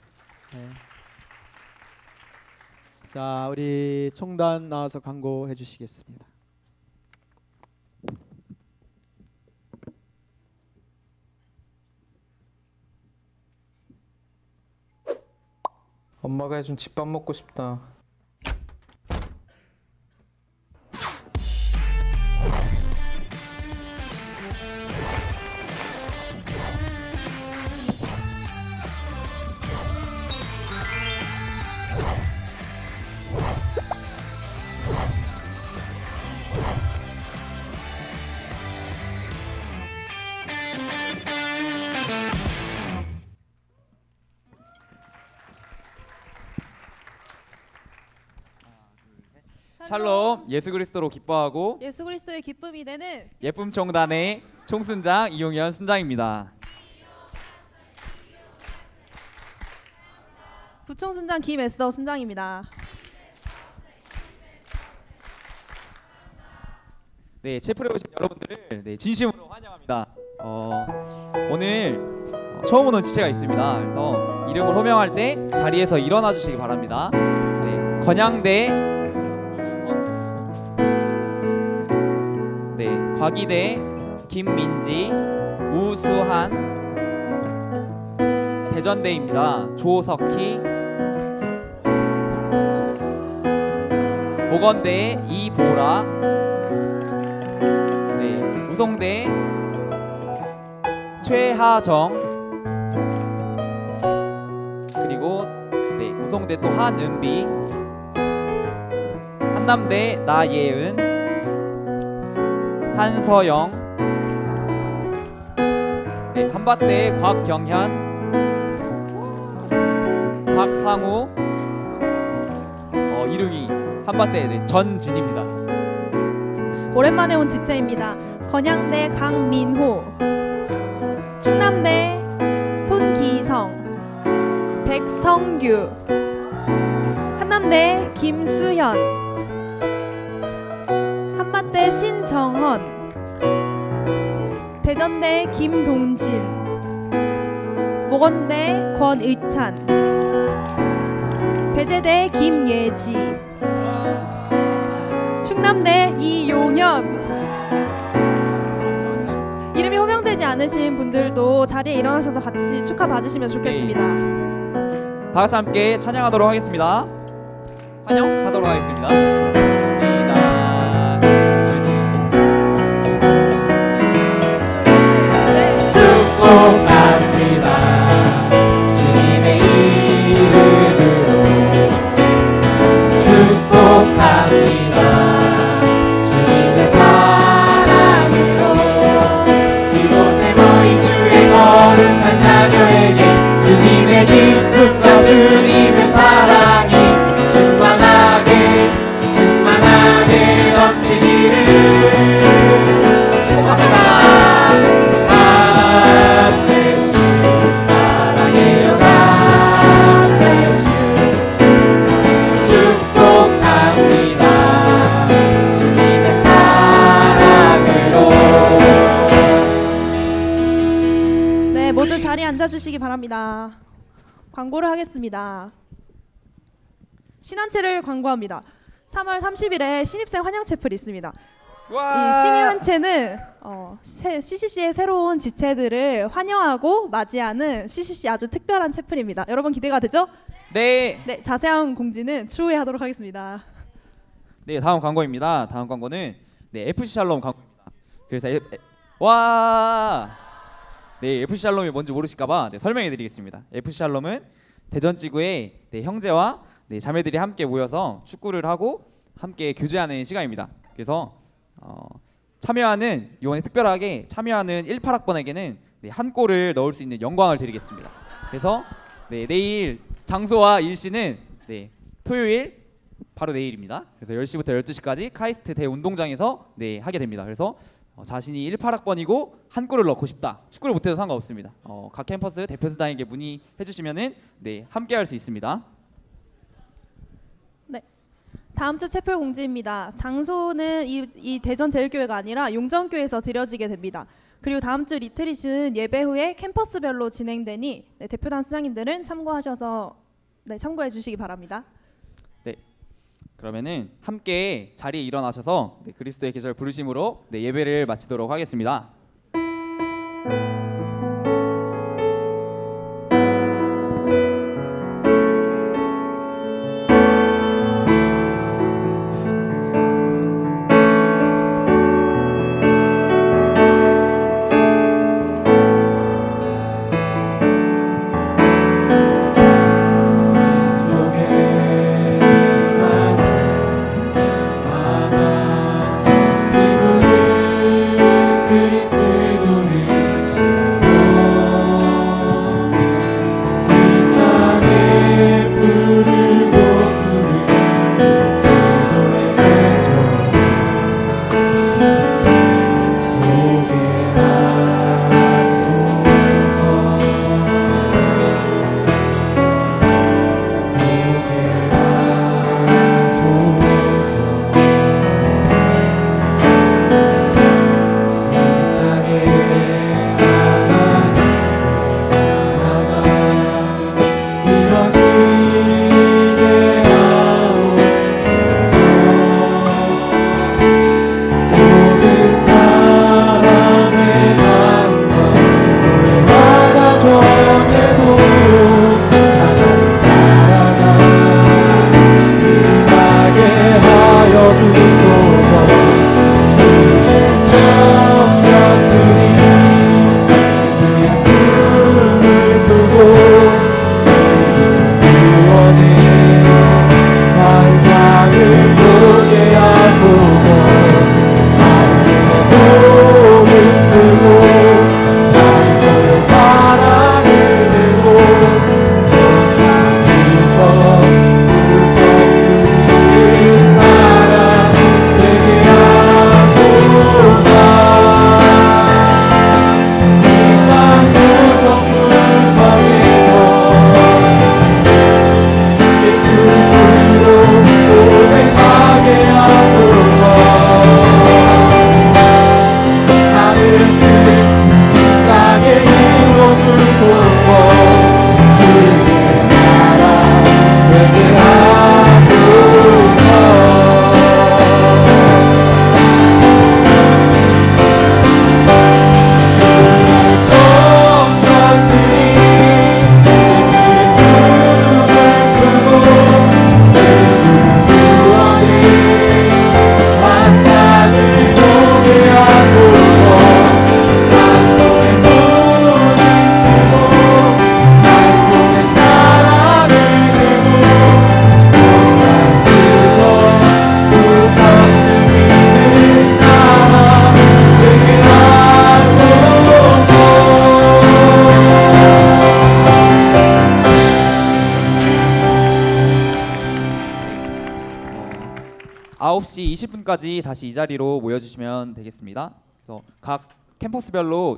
네. 자, 우리 총단 나와서 광고해 주시겠습니다. 엄마가 해준 집밥 먹고 싶다. 샬롬, 예수 그리스도로 기뻐하고 예수 그리스도의 기쁨이 되는 예쁨 총단의 총순장 이용현 순장입니다. 부총순장 김에스더 순장입니다. 네, 체플에 오신 여러분들을 진심으로 환영합니다. 오늘 처음 오는 지체가 있습니다. 그래서 이름을 호명할 때 자리에서 일어나 주시기 바랍니다. 네, 건양대 과기대 김민지, 우수한, 대전대입니다. 조석희, 보건대 이보라, 네, 우송대 최하정, 그리고 네, 우송대 또 한은비, 한남대 나예은, 한서영, 네, 한밭대 곽경현, 박상우, 이름이 한밭대 네, 전진입니다. 오랜만에 온 지체입니다. 건양대 강민호, 충남대 손기성, 백성규, 한남대 김수현, 한밭대 신정헌, 대전대 김동진, 모건대 권의찬, 배재대 김예지, 충남대 이용현. 이름이 호명되지 않으신 분들도 자리에 일어나셔서 같이 축하 받으시면 좋겠습니다. 다 같이 함께 찬양하도록 하겠습니다. 환영하도록 하겠습니다. 축복합니다. 주님의 이름으로 축복합니다. 주님의 사랑으로 이곳에 모인 주의 거룩한 자녀에게 주님의 기쁨과 주님의 사랑이 충만하게 넘치기를 축복합니다. 네, 모두 자리에 앉아주시기 바랍니다. 광고를 하겠습니다. 신한체를 광고합니다. 3월 30일에 신입생 환영 채플이 있습니다. 이 신한체는 CCC의 새로운 지체들을 환영하고 맞이하는 CCC 아주 특별한 채플입니다. 여러분 기대가 되죠? 네. 네, 자세한 공지는 추후에 하도록 하겠습니다. 네, 다음 광고입니다. 다음 광고는 네, FC 샬롬 광고입니다. 그래서 네, FC 샬롬이 뭔지 모르실까봐 네, 설명해드리겠습니다. FC 샬롬은 대전지구의 네, 형제와 네, 자매들이 함께 모여서 축구를 하고 함께 교제하는 시간입니다. 그래서 참여하는 이번에 특별하게 참여하는 18학번에게는 네, 한 골을 넣을 수 있는 영광을 드리겠습니다. 그래서 네, 내일 장소와 일시는 네, 토요일 바로 내일입니다. 그래서 10시부터 12시까지 카이스트 대운동장에서 네, 하게 됩니다. 그래서 자신이 18학번이고 한 골을 넣고 싶다. 축구를 못해도 상관없습니다. 각 캠퍼스 대표수단에게 문의해 주시면은 네, 함께 할 수 있습니다. 네. 다음 주 채플 공지입니다. 장소는 이 대전제일교회가 아니라 용정교회에서 드려지게 됩니다. 그리고 다음 주 리트릿은 예배 후에 캠퍼스별로 진행되니 네, 대표단 수장님들은 참고하셔서 네, 참고해 주시기 바랍니다. 네. 그러면은 함께 자리에 일어나셔서 네, 그리스도의 계절 부르심으로 네, 예배를 마치도록 하겠습니다. 그리스도를 9시 20분까지 다시 이 자리로 모여주시면 되겠습니다. 그래서 각 캠퍼스별로